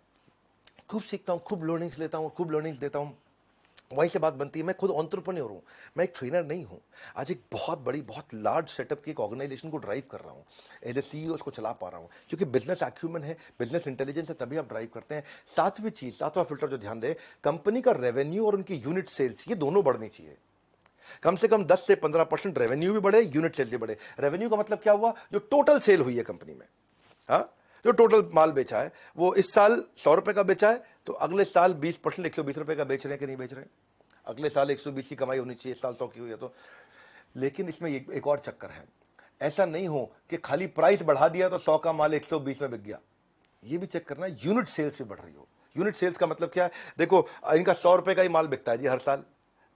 खूब सीखता हूँ, खूब लर्निंग्स लेता हूँ, खूब लर्निंग्स देता हूँ। वहीं से बात बनती है, मैं खुद एंटरप्रेन्योर हूँ, मैं एक ट्रेनर नहीं हूँ। आज एक बहुत बड़ी, बहुत लार्ज सेटअप की एक ऑर्गेनाइजेशन को ड्राइव कर रहा हूँ, एज ए सीईओ उसको चला पा रहा हूँ, क्योंकि बिजनेस एक्यूमेंट है, बिजनेस इंटेलिजेंस है, तभी आप ड्राइव करते हैं। सातवीं चीज, सातवां फिल्टर जो ध्यान दे, कंपनी का रेवेन्यू और उनकी यूनिट सेल्स, ये दोनों बढ़नी चाहिए। कम से कम 10 से 15% रेवेन्यू भी बढ़े, यूनिट सेल्स भी बढ़े। रेवेन्यू का मतलब क्या हुआ? जो टोटल सेल हुई है कंपनी में, हाँ, जो टोटल माल बेचा है, वो इस साल 100 रुपए का बेचा है, तो अगले साल 20% 120 रुपए का बेच रहे हैं कि नहीं बेच रहे हैं? अगले साल 120 की कमाई होनी चाहिए, इस साल 100 की हुई है तो। लेकिन इसमें एक और चक्कर है, ऐसा नहीं हो कि खाली प्राइस बढ़ा दिया तो 100 का माल 120 में बिक गया। ये भी चेक करना है यूनिट सेल्स भी बढ़ रही हो। यूनिट सेल्स का मतलब क्या है? देखो इनका 100 रुपए का ही माल बिकता है जी हर साल,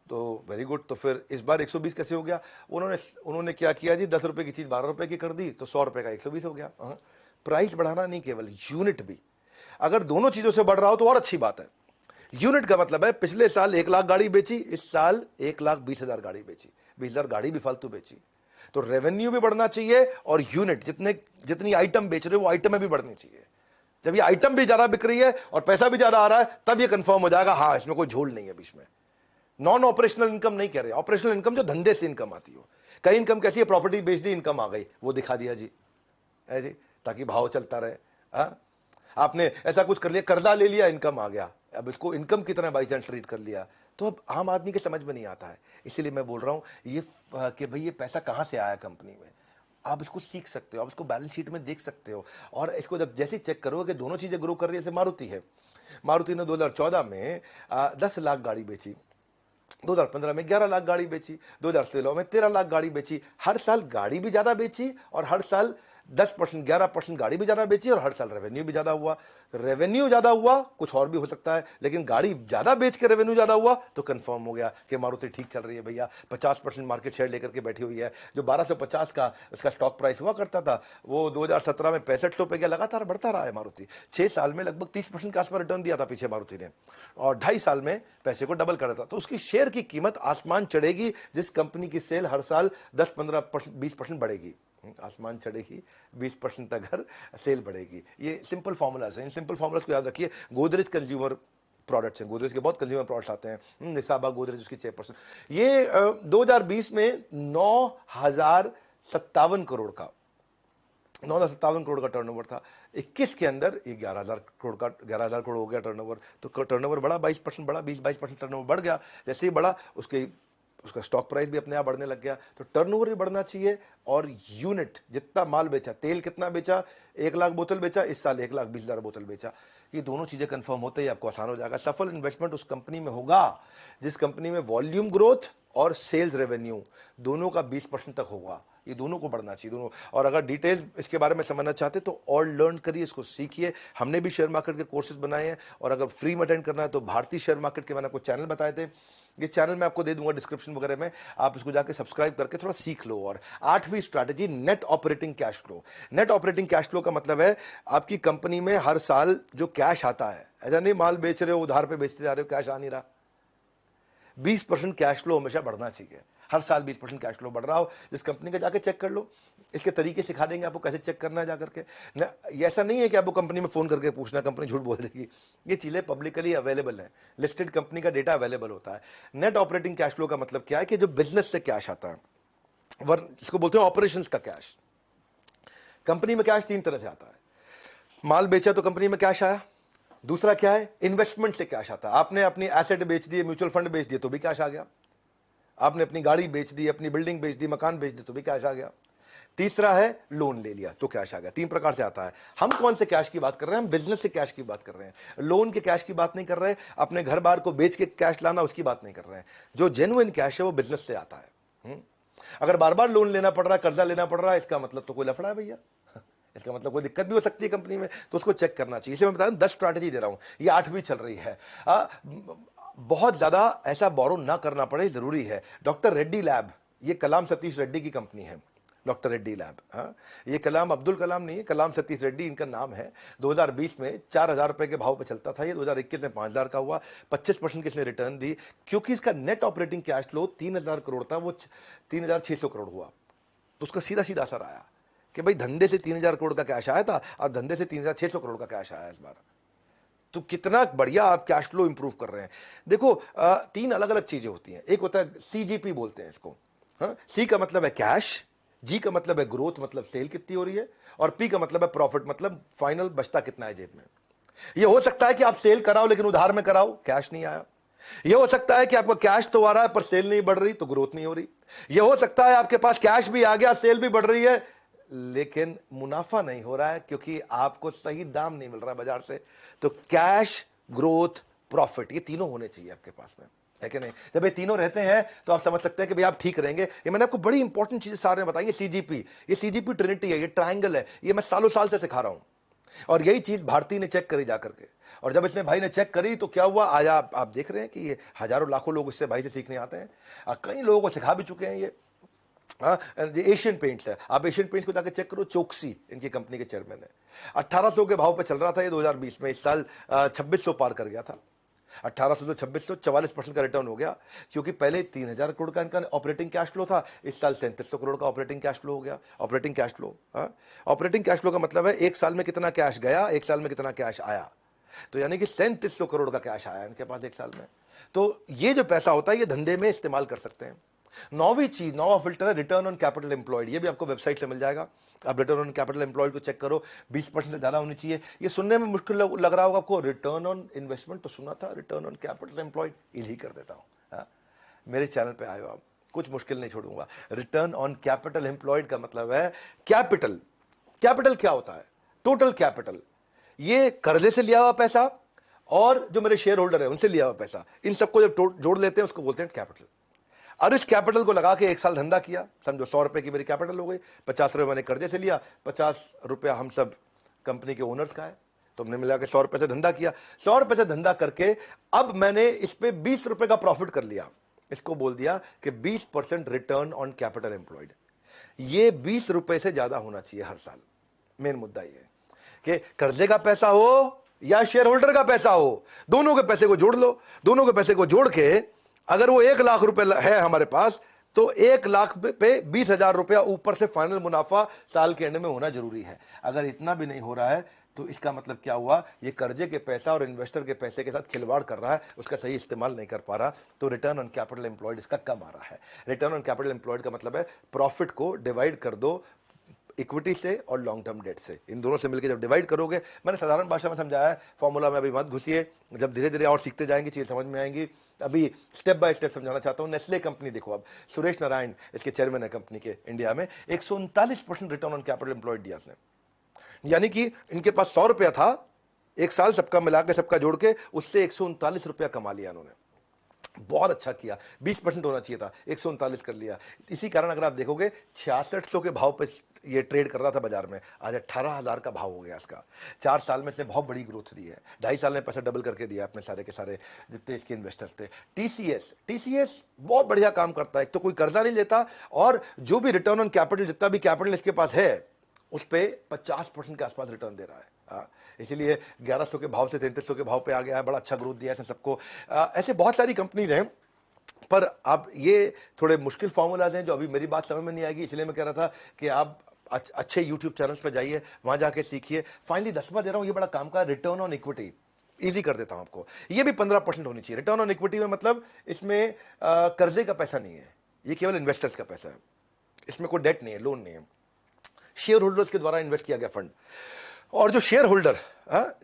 तो वेरी गुड। तो फिर इस बार 120 कैसे हो गया? उन्होंने क्या किया जी, 10 रुपए की चीज 12 रुपए की कर दी, तो 100 रुपए का 120 हो गया। प्राइस बढ़ाना नहीं, केवल यूनिट भी। अगर दोनों चीजों से बढ़ रहा हो तो और अच्छी बात है। यूनिट का मतलब है पिछले साल 1 लाख गाड़ी बेची, इस साल 1,20,000 गाड़ी बेची, 20,000 गाड़ी भी फालतू बेची, तो रेवेन्यू भी बढ़ना चाहिए और यूनिट जितनी आइटम बेच रहे हो वो आइटमें भी बढ़नी चाहिए। जब ये आइटम भी ज्यादा बिक रही है और पैसा भी ज्यादा आ रहा है, तब ये कंफर्म हो जाएगा हाँ इसमें कोई झोल नहीं है बीच में। नॉन ऑपरेशनल इनकम नहीं कह रहे, ऑपरेशनल इनकम जो धंधे से इनकम आती हो। कई इनकम कैसी है? प्रॉपर्टी बेच दी, इनकम आ गई, वो दिखा दिया जी, है जी, ताकि भाव चलता रहे। हाँ, आपने ऐसा कुछ कर लिया, कर्जा ले लिया, इनकम आ गया, अब इसको इनकम की तरह बाई चांस ट्रीट कर लिया, तो अब आम आदमी के समझ में नहीं आता है। इसीलिए मैं बोल रहा हूं ये कि भाई ये पैसा कहां से आया कंपनी में, आप इसको सीख सकते हो, आप इसको बैलेंस शीट में देख सकते हो। और इसको जब जैसे चेक करोगे कि दोनों चीजें ग्रो कर रही है, जैसे मारुति है, मारुति ने 2014 में 10 लाख गाड़ी बेची, 2015 में 11 लाख गाड़ी बेची, 2016 में 13 लाख गाड़ी बेची। हर साल गाड़ी भी ज्यादा बेची और हर साल 10% 11% गाड़ी भी ज्यादा बेची और हर साल रेवेन्यू भी ज्यादा हुआ। रेवेन्यू ज्यादा हुआ, कुछ और भी हो सकता है, लेकिन गाड़ी ज्यादा बेच के रेवेन्यू ज्यादा हुआ तो कंफर्म हो गया कि मारुति ठीक चल रही है भैया। 50% मार्केट शेयर लेकर के बैठी हुई है। जो 1250 का उसका स्टॉक प्राइस हुआ करता था, वो 2017 में 6500 पे गया, लगातार बढ़ता रहा है मारुति। 6 साल में लगभग 30% के आसपास रिटर्न दिया था पीछे मारुति ने, और 2.5 साल में पैसे को डबल कर दिया था। तो उसकी शेयर की कीमत आसमान चढ़ेगी जिस कंपनी की सेल हर साल 10-15% 20% बढ़ेगी। आसमान चढ़ेगी 20% तक अगर सेल बढ़ेगी। ये सिंपल फॉर्मूलाज हैं, इन सिंपल फॉर्मूलाज को याद रखिए। गोदरेज कंज्यूमर प्रोडक्ट्स हैं, गोदरेज के बहुत कंज्यूमर प्रोडक्ट्स आते हैं। निसाबा गोदरेज उसकी 6%। ये 2020 में 9,057 करोड़ का 9,057 करोड़ का टर्नओवर था। 21 के अंदर ये 11,000 करोड़ हो गया टर्नओवर। तो टर्नओवर बढ़ा, 22% बढ़ा, 20-22% टर्नओवर बढ़ गया। जैसे ही बढ़ा उसका स्टॉक प्राइस भी अपने आप बढ़ने लग गया। तो टर्नओवर भी बढ़ना चाहिए और यूनिट, जितना माल बेचा, तेल कितना बेचा, 1 लाख बोतल बेचा, इस साल 1,20,000 बोतल बेचा। ये दोनों चीजें कंफर्म होते ही आपको आसान हो जाएगा। सफल इन्वेस्टमेंट उस कंपनी में होगा जिस कंपनी में वॉल्यूम ग्रोथ और सेल्स रेवेन्यू दोनों का 20% तक होगा। ये दोनों को बढ़ना चाहिए, दोनों। और अगर डिटेल्स इसके बारे में समझना चाहते तो और लर्न करिए, इसको सीखिए। हमने भी शेयर मार्केट के कोर्सेज बनाए हैं, और अगर फ्री में अटेंड करना है तो भारतीय शेयर मार्केट के मैंने आपको चैनल बताए थे, ये चैनल मैं आपको दे दूंगा डिस्क्रिप्शन वगैरह में, आप इसको जाके सब्सक्राइब करके थोड़ा सीख लो। और 8वीं strategy, net operating cash flow. Net operating cash flow का मतलब है आपकी कंपनी में हर साल जो कैश आता है, ऐसा नहीं माल बेच रहे हो उधार पे बेचते जा रहे हो, कैश आ नहीं रहा। 20% कैश फ्लो हमेशा बढ़ना चाहिए, हर साल 20% कैश फ्लो बढ़ रहा हो। जिस कंपनी का जाके चेक कर लो, इसके तरीके सिखा देंगे आपको कैसे चेक करना है जाकर के। ये ऐसा नहीं है कि आपको कंपनी में फोन करके पूछना, कंपनी झूठ बोल देगी। ये चीजें पब्लिकली अवेलेबल है, लिस्टेड कंपनी का डेटा अवेलेबल होता है। नेट ऑपरेटिंग कैश फ्लो का मतलब क्या है कि जो बिजनेस से कैश आता है, इसको बोलते हैं ऑपरेशंस का कैश। कंपनी में कैश 3 तरह से आता है। माल बेचा तो कंपनी में कैश आया। दूसरा क्या है? इन्वेस्टमेंट से कैश आता है। आपने अपनी एसेट बेच दिए, म्यूचुअल फंड बेच दिए तो भी कैश आ गया। आपने अपनी गाड़ी बेच दी, अपनी बिल्डिंग बेच दी, मकान बेच दी तो भी कैश आ गया। तीसरा है लोन ले लिया तो कैश आ गया। 3 प्रकार से आता है। हम कौन से कैश की बात कर रहे हैं? हम बिजनेस से कैश की बात कर रहे हैं, लोन के कैश की बात नहीं कर रहे। अपने घर बार को बेच के कैश लाना, उसकी बात नहीं कर रहे हैं। जो जेन्युइन कैश है वो बिजनेस से आता है। अगर बार बार लोन लेना पड़ रहा है, कर्जा लेना पड़ रहा है, इसका मतलब तो कोई लफड़ा है भैया। इसका मतलब कोई दिक्कत भी हो सकती है कंपनी में, तो उसको चेक करना चाहिए। इसे मैं बता रहा हूं, 10 स्ट्रैटेजी दे रहा हूं, ये 8वीं चल रही है। बहुत ज्यादा ऐसा बोरो ना करना पड़े, जरूरी है। डॉक्टर रेड्डी लैब, ये कलाम सतीश रेड्डी की कंपनी है, डॉक्टर रेड्डी लैब। ये कलाम अब्दुल कलाम नहीं है, कलाम सतीश रेड्डी इनका नाम है। 2020 में 4,000 रुपए के भाव पे चलता था ये, 2021 में 5,000 का हुआ, 25% की इसने रिटर्न दी। क्योंकि इसका net operating cash flow 3,000 crore था, वो 3,600 करोड़ हुआ। तो उसका सीधा सीधा असर आया कि भाई धंधे से 3,000 करोड़ का कैश आया था और धंधे से 3,600 करोड़ का कैश आया इस बार। तो कितना बढ़िया आप कैश फ्लो इंप्रूव कर रहे हैं। देखो 3 अलग अलग चीजें होती हैं। एक होता है सीजीपी बोलते हैं इसको। सी का मतलब है कैश, जी का मतलब है ग्रोथ, मतलब सेल कितनी हो रही है, और पी का मतलब है प्रॉफिट, मतलब फाइनल बचता कितना है जेब में। यह हो सकता है कि आप सेल कराओ लेकिन उधार में कराओ, कैश नहीं आया। यह हो सकता है कि आपका कैश तो आ रहा है पर सेल नहीं बढ़ रही, तो ग्रोथ नहीं हो रही। यह हो सकता है आपके पास कैश भी आ गया, सेल भी बढ़ रही है, लेकिन मुनाफा नहीं हो रहा है क्योंकि आपको सही दाम नहीं मिल रहा बाजार से। तो कैश, ग्रोथ, प्रॉफिट, ये तीनों होने चाहिए आपके पास में, है कि नहीं? जब ये तीनों रहते हैं तो आप समझ सकते हैं कि भाई आप ठीक रहेंगे। ये मैंने आपको बड़ी इंपॉर्टेंट चीजें सारे बताई। ये सीजीपी ट्रिनिटी है, ये ट्रायंगल है, ये मैं सालों साल से सिखा रहा हूं। और यही चीज भारती ने चेक करी जाकर के, और जब इसने भाई ने चेक करी तो क्या हुआ, आज आप देख रहे हैं कि ये हजारों लाखों लोग इससे भाई से सीखने आते हैं। कई लोगों को सिखा भी चुके हैं ये। हाँ, ये एशियन पेंट्स है, आप एशियन पेंट्स को जाकर चेक करो, चोकसी इनकी कंपनी के चेयरमैन है। 1800 के भाव पे चल रहा था ये 2020 में, इस साल 2600 पार कर गया था। 1800 से 2600, 44% का रिटर्न हो गया, क्योंकि पहले 3000 करोड़ का इनका ऑपरेटिंग कैश फ्लो था, इस साल 3700 करोड़ का ऑपरेटिंग कैश फ्लो हो गया। Operating cash flow, operating cash flow का मतलब है एक साल में कितना कैश गया, एक साल में कितना कैश आया। तो यानी कि 3700 करोड़ का कैश आया इनके पास एक साल में। तो ये जो पैसा होता है ये धंधे में इस्तेमाल कर सकते हैं। नौवीं चीज, नौवां फिल्टर है रिटर्न ऑन कैपिटल एम्प्लॉयड। ये भी आपको वेबसाइट से मिल जाएगा, आप रिटर्न ऑन कैपिटल एम्प्लॉयड को चेक करो, 20% से ज्यादा होनी चाहिए। ये सुनने में मुश्किल लग रहा होगा आपको, रिटर्न ऑन इन्वेस्टमेंट तो सुना था, return on capital employed easy कर देता हूं। मेरे चैनल पे आए हो आप, कुछ मुश्किल नहीं छोड़ूंगा। रिटर्न ऑन कैपिटल एम्प्लॉयड का मतलब है कैपिटल। कैपिटल क्या होता है? टोटल कैपिटल, ये कर्जे से लिया हुआ पैसा और जो मेरे शेयर होल्डर है उनसे लिया हुआ पैसा, इन सबको जब जोड़ लेते हैं उसको बोलते हैं कैपिटल। और इस कैपिटल को लगा के एक साल धंधा किया, समझो 100 रुपए की मेरी कैपिटल हो गई, 50 रुपए मैंने कर्जे से लिया, 50 रुपया हम सब कंपनी के ओनर्स का है, तो हमने मिला के 100 रुपए से धंधा किया। 100 रुपए से धंधा करके अब मैंने इस पे 20 रुपए का प्रॉफिट कर लिया, इसको बोल दिया कि 20% रिटर्न ऑन कैपिटल एम्प्लॉयड। ये 20 रुपए से ज्यादा होना चाहिए हर साल। मेन मुद्दा ये है कि कर्जे का पैसा हो या शेयर होल्डर का पैसा हो, दोनों के पैसे को जोड़ लो। दोनों के पैसे को जोड़ के अगर वो 1 लाख रुपए है हमारे पास, तो 1 लाख पे 20,000 रुपया ऊपर से फाइनल मुनाफा साल के एंड में होना जरूरी है। अगर इतना भी नहीं हो रहा है तो इसका मतलब क्या हुआ, ये कर्जे के पैसा और इन्वेस्टर के पैसे के साथ खिलवाड़ कर रहा है, उसका सही इस्तेमाल नहीं कर पा रहा। तो रिटर्न ऑन कैपिटल एम्प्लॉयड इसका कम आ रहा है। रिटर्न ऑन कैपिटल एम्प्लॉयड का मतलब है प्रॉफिट को डिवाइड कर दो इक्विटी से और लॉन्ग टर्म डेट से, इन दोनों से मिलकर जब डिवाइड करोगे, मैंने साधारण भाषा में समझाया है, फॉर्मूला में अभी मत घुसिए, जब धीरे धीरे और सीखते जाएंगे चीज समझ में आएंगी। अभी स्टेप बाय स्टेप समझाना चाहता हूं। नेस्ले कंपनी देखो, अब सुरेश नारायण इसके चेयरमैन है कंपनी के, इंडिया में 139% रिटर्न ऑन कैपिटल एम्प्लॉयड दिया इसने। यानी कि इनके पास 100 रुपया था, एक साल सबका मिला के सबका जोड़ के उससे 139 रुपया कमा लिया इन्होंने। बहुत अच्छा किया, 20% होना चाहिए था, 139 कर लिया। इसी कारण अगर आप देखोगे 6600 के भाव पे ये ट्रेड कर रहा था बाजार में, आज 18,000 का भाव हो गया इसका। 4 साल में इसने बहुत बड़ी ग्रोथ दी है, 2.5 साल में पैसा डबल करके दिया अपने सारे के सारे जितने इसके इन्वेस्टर्स थे। टीसीएस बहुत बढ़िया काम करता है, एक तो कोई कर्जा नहीं लेता, और जो भी रिटर्न ऑन कैपिटल, जितना भी कैपिटल इसके पास है उस पे 50% के आसपास रिटर्न दे रहा है। इसीलिए 1100 के भाव से 3300 के भाव पे आ गया है, बड़ा अच्छा ग्रोथ दिया है सबको। ऐसे बहुत सारी कंपनीज हैं, पर अब ये थोड़े मुश्किल फॉर्मूलाज हैं जो अभी मेरी बात समझ में नहीं आएगी, इसलिए मैं कह रहा था कि आप अच्छे यूट्यूब चैनल्स पे जाइए, वहां जाके सीखिए। फाइनली 10वां दे रहा हूं, ये बड़ा काम का रिटर्न ऑन इक्विटी, इजी कर देता हूं आपको। ये भी 15% होनी चाहिए। रिटर्न ऑन इक्विटी में मतलब इसमें कर्जे का पैसा नहीं है, ये केवल इन्वेस्टर्स का पैसा है, इसमें कोई डेट नहीं है, लोन नहीं है, शेयर होल्डर्स के द्वारा इन्वेस्ट किया गया फंड। और जो शेयर होल्डर,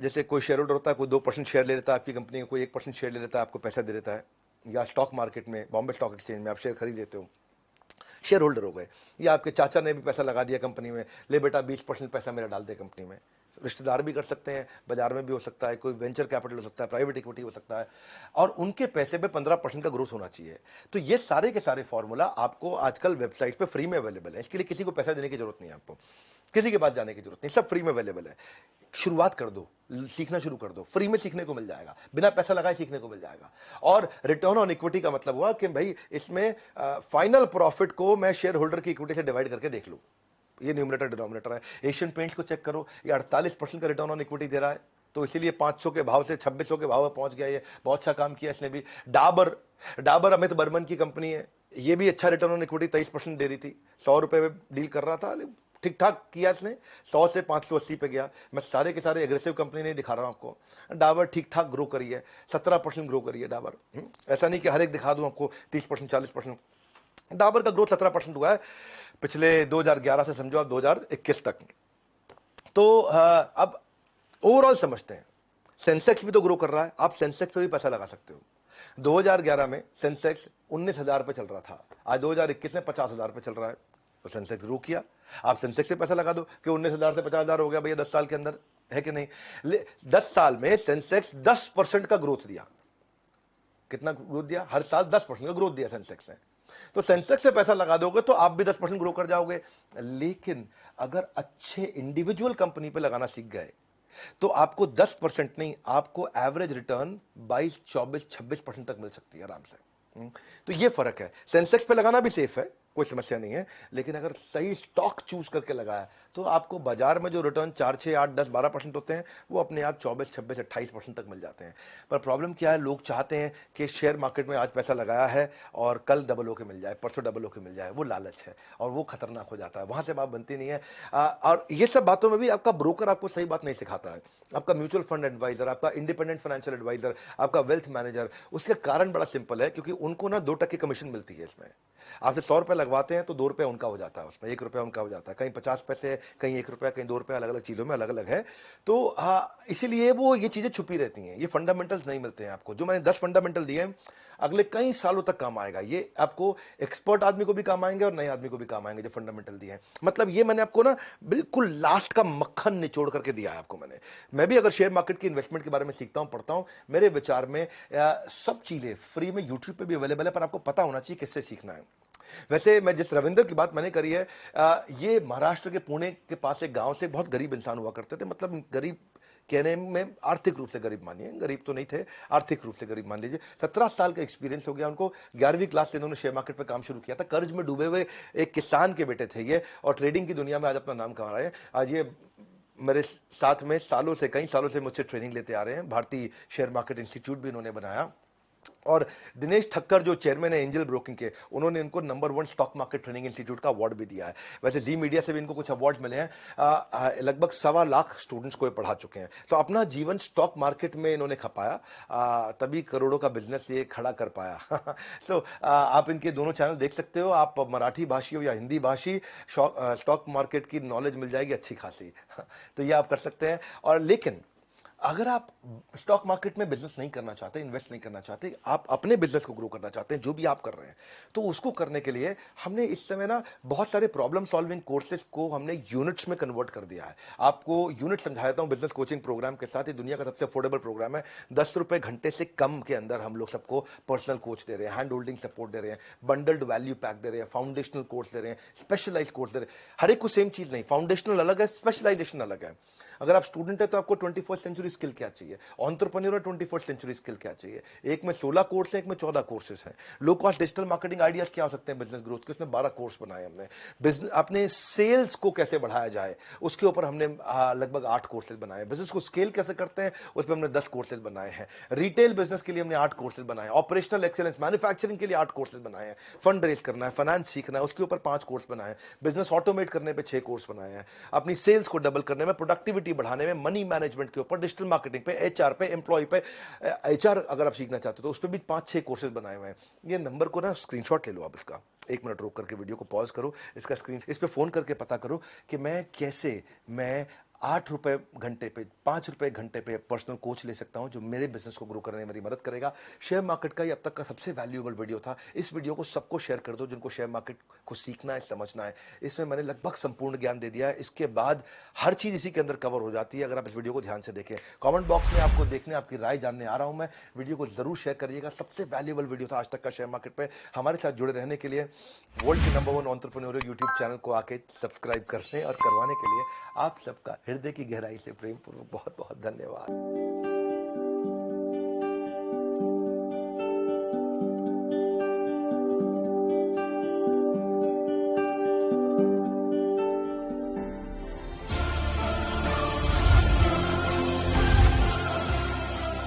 जैसे कोई शेयर होल्डर होता है, कोई 2% शेयर ले लेता है आपकी कंपनी का, कोई 1% शेयर ले लेता है, आपको पैसा दे देता है, या स्टॉक मार्केट में, बॉम्बे स्टॉक एक्सचेंज में आप शेयर खरीद लेते हो, शेयर होल्डर हो गए। या आपके चाचा ने भी पैसा लगा दिया कंपनी में, ले बेटा 20% पैसा मेरा डाल दे कंपनी में। रिश्तेदार भी कर सकते हैं, बाजार में भी हो सकता है, कोई वेंचर कैपिटल हो सकता है, प्राइवेट इक्विटी हो सकता है, और उनके पैसे पे 15% का ग्रोथ होना चाहिए। तो ये सारे के सारे फॉर्मूला आपको आजकल वेबसाइट पे फ्री में अवेलेबल है, इसके लिए किसी को पैसा देने की जरूरत नहीं है, आपको किसी के पास जाने की जरूरत नहीं, सब फ्री में अवेलेबल है। शुरुआत कर दो, सीखना शुरू कर दो, फ्री में सीखने को मिल जाएगा, बिना पैसा लगाए सीखने को मिल जाएगा। और रिटर्न ऑन इक्विटी का मतलब हुआ कि भाई इसमें फाइनल प्रॉफिट को मैं शेयर होल्डर की इक्विटी से डिवाइड करके देख लूं, ये न्यूमरेटर डिनोमिनेटर है। एशियन पेंट्स को चेक करो, ये 48% का रिटर्न ऑन इक्विटी दे रहा है, तो इसीलिए 500 के भाव से 2600 के भाव में पहुंच गया। ये बहुत अच्छा काम किया इसने भी। डाबर अमित बर्मन की कंपनी है, ये भी अच्छा रिटर्न ऑन इक्विटी 23% दे रही थी, 100 रुपए में डील कर रहा था, ठीक ठाक किया इसने, 100 से 580 पे गया। मैं सारे के सारे एग्रेसिव कंपनी नहीं दिखा रहा हूं आपको। डाबर ठीक ठाक ग्रो करी है, 17% ग्रो करी है डाबर। ऐसा नहीं कि हर एक दिखा दूं आपको 30% 40%। डाबर का ग्रोथ 17% हुआ है पिछले 2011 से समझो आप 2021 तक। तो अब ओवरऑल समझते हैं, सेंसेक्स भी तो ग्रो कर रहा है, आप सेंसेक्स पे भी पैसा लगा सकते हो। 2011 में सेंसेक्स 19,000 पे चल रहा था, आज 2021 में 50,000 पे चल रहा है, तो सेंसेक्स ग्रो किया। आप सेंसेक्स से पैसा लगा दो कि 19,000 से 50,000 हो गया भैया 10 साल के अंदर, है कि नहीं? 10 साल में सेंसेक्स 10% का ग्रोथ दिया, कितना ग्रोथ दिया? हर साल 10% का ग्रोथ दिया सेंसेक्स ने। तो सेंसेक्स में पैसा लगा दोगे तो आप भी 10% ग्रो कर जाओगे। लेकिन अगर अच्छे इंडिविजुअल कंपनी पे लगाना सीख गए तो आपको 10% नहीं, आपको एवरेज रिटर्न 22, 24, 26% तक मिल सकती है आराम से। तो ये फर्क है। सेंसेक्स पे लगाना भी सेफ है, कोई समस्या नहीं है, लेकिन अगर सही स्टॉक चूज करके लगाया तो आपको बाजार में जो रिटर्न 4, 6, 8, 10, 12% होते हैं वो अपने आप 24, 26, 28% तक मिल जाते हैं। पर प्रॉब्लम क्या है, लोग चाहते हैं कि शेयर मार्केट में आज पैसा लगाया है और कल डबल होके मिल जाए, परसों डबल होके मिल जाए। वो लालच है और वो खतरनाक हो जाता है, वहां से बात बनती नहीं है। और ये सब बातों में भी आपका ब्रोकर आपको सही बात नहीं सिखाता है। आपका म्यूचुअल फंड एडवाइजर, आपका इंडिपेंडेंट फाइनेंशियल एडवाइजर, आपका वेल्थ मैनेजर, उसके कारण बड़ा सिंपल है, क्योंकि उनको ना 2% कमीशन मिलती है इसमें। आपसे 100 रुपए लगवाते हैं तो 2 रुपए उनका हो जाता है, उसमें 1 रुपया उनका हो जाता है। कहीं 50 पैसे, कहीं 1 रुपया, कहीं 2 रुपया, अलग अलग चीजों में अलग अलग है। तो इसीलिए वो ये चीजें छुपी रहती हैं। ये फंडामेंटल्स नहीं मिलते हैं आपको। जो मैंने 10 फंडामेंटल दिए हैं, अगले कई सालों तक काम आएगा। ये आपको एक्सपर्ट आदमी को भी काम आएंगे और नए आदमी को भी काम आएंगे, जो फंडामेंटल दिए हैं। मतलब ये मैंने आपको ना बिल्कुल लास्ट का मक्खन निचोड़ करके दिया है आपको मैंने। मैं भी अगर शेयर मार्केट की इन्वेस्टमेंट के बारे में सीखता हूं, पढ़ता हूं, मेरे विचार में सब चीजें फ्री में यूट्यूब पे भी अवेलेबल है, पर आपको पता होना चाहिए किससे सीखना है। वैसे मैं जिस रविंदर की बात मैंने करी है, ये महाराष्ट्र के पुणे के पास एक गांव से बहुत गरीब इंसान हुआ करते थे। मतलब गरीब कहने में आर्थिक रूप से गरीब मानिए, गरीब तो नहीं थे, आर्थिक रूप से गरीब मान लीजिए। 17 साल का एक्सपीरियंस हो गया उनको। 11वीं क्लास से इन्होंने शेयर मार्केट पे काम शुरू किया था। कर्ज में डूबे हुए एक किसान के बेटे थे ये, और ट्रेडिंग की दुनिया में आज अपना नाम कमा रहे हैं। आज ये मेरे साथ में सालों से, कई सालों से मुझसे ट्रेनिंग लेते आ रहे हैं। भारतीय शेयर मार्केट इंस्टीट्यूट भी इन्होंने बनाया। और दिनेश ठक्कर जो चेयरमैन है एंजल ब्रोकिंग के, उन्होंने इनको number 1 stock market training institute का अवार्ड भी दिया है। वैसे जी मीडिया से भी इनको कुछ अवार्ड मिले हैं। लगभग 1.25 लाख स्टूडेंट्स को ये पढ़ा चुके हैं। तो अपना जीवन स्टॉक मार्केट में इन्होंने खपाया, तभी करोड़ों का बिजनेस ये खड़ा कर पाया। सो आप इनके दोनों चैनल देख सकते हो। आप मराठी भाषी हो या हिंदी भाषी, स्टॉक मार्केट की नॉलेज मिल जाएगी अच्छी खासी। तो ये आप कर सकते हैं। और लेकिन अगर आप स्टॉक मार्केट में बिजनेस नहीं करना चाहते, इन्वेस्ट नहीं करना चाहते, आप अपने बिजनेस को ग्रो करना चाहते हैं, जो भी आप कर रहे हैं, तो उसको करने के लिए हमने इस समय ना बहुत सारे प्रॉब्लम सॉल्विंग कोर्सेज को हमने यूनिट्स में कन्वर्ट कर दिया है। आपको यूनिट समझाता हूं बिजनेस कोचिंग प्रोग्राम के साथ। ये दुनिया का सबसे अफोर्डेबल प्रोग्राम है। 10 रुपए घंटे से कम के अंदर हम लोग सबको पर्सनल कोच दे रहे हैं, हैंड होल्डिंग सपोर्ट दे रहे हैं, बंडल्ड वैल्यू पैक दे रहे हैं, फाउंडेशनल कोर्स दे रहे हैं, स्पेशलाइज कोर्स दे रहे हैं। हर एक को सेम चीज नहीं, फाउंडेशनल अलग है, स्पेशलाइजेशन अलग है। अगर आप स्टूडेंट है तो आपको 21st सेंचुरी स्किल क्या चाहिए, एंटरप्रेन्योर 21st सेंचुरी स्किल क्या चाहिए। एक में 16 कोर्स है, एक में 14 कोर्सेज हैं। Low cost digital marketing ideas क्या हो सकते हैं बिजनेस ग्रोथ के, उसमें 12 कोर्स बनाए हमने। बिजनेस अपने सेल्स को कैसे बढ़ाया जाए उसके ऊपर हमने लगभग 8 कोर्सेज बनाए। बिजनेस को स्केल कैसे करते हैं उस पर हमने 10 कोर्सेज बनाए हैं। रिटेल बिजनेस के लिए हमने 8 कोर्सेज बनाए। ऑपरेशनल एक्सेलेंस मैन्युफैक्चरिंग के लिए 8 कोर्सेज बनाए हैं। फंड रेज करना है, फाइनेंस सीखना है, उसके ऊपर 5 कोर्स बनाए हैं। बिजनेस ऑटोमेट करने पे 6 कोर्स बनाए हैं। अपनी सेल्स को डबल करने में, प्रोडक्टिविटी बढ़ाने में, मनी मैनेजमेंट के ऊपर, डिजिटल मार्केटिंग पे, एचआर पे, एम्प्लॉय पे, एचआर अगर आप सीखना चाहते हो तो उस पर भी 5-6 कोर्सेज बनाए हुए हैं। ये नंबर को ना स्क्रीनशॉट ले लो आप इसका, 1 मिनट रोक करके वीडियो को पॉज करो, इसका स्क्रीन, इस पे फोन करके पता करो कि मैं 8 रुपए घंटे पे, 5 रुपए घंटे पे पर्सनल कोच ले सकता हूं जो मेरे बिजनेस को ग्रो करने में मेरी मदद करेगा। शेयर मार्केट का ये अब तक का सबसे वैल्यूएबल वीडियो था। इस वीडियो को सबको शेयर कर दो जिनको शेयर मार्केट को सीखना है, समझना है। इसमें मैंने लगभग संपूर्ण ज्ञान दे दिया है। इसके बाद हर चीज इसी के अंदर कवर हो जाती है अगर आप इस वीडियो को ध्यान से देखें। कमेंट बॉक्स में आपको देखने, आपकी राय जानने आ रहा हूं मैं। वीडियो को जरूर शेयर करिएगा। सबसे वैल्यूएबल वीडियो था आज तक का शेयर मार्केट पे। हमारे साथ जुड़े रहने के लिए वर्ल्ड के नंबर 1 एंटरप्रेन्योर यूट्यूब चैनल को आके सब्सक्राइब करने और करवाने के लिए आप सबका हृदय की गहराई से प्रेम पूर्वक बहुत बहुत धन्यवाद।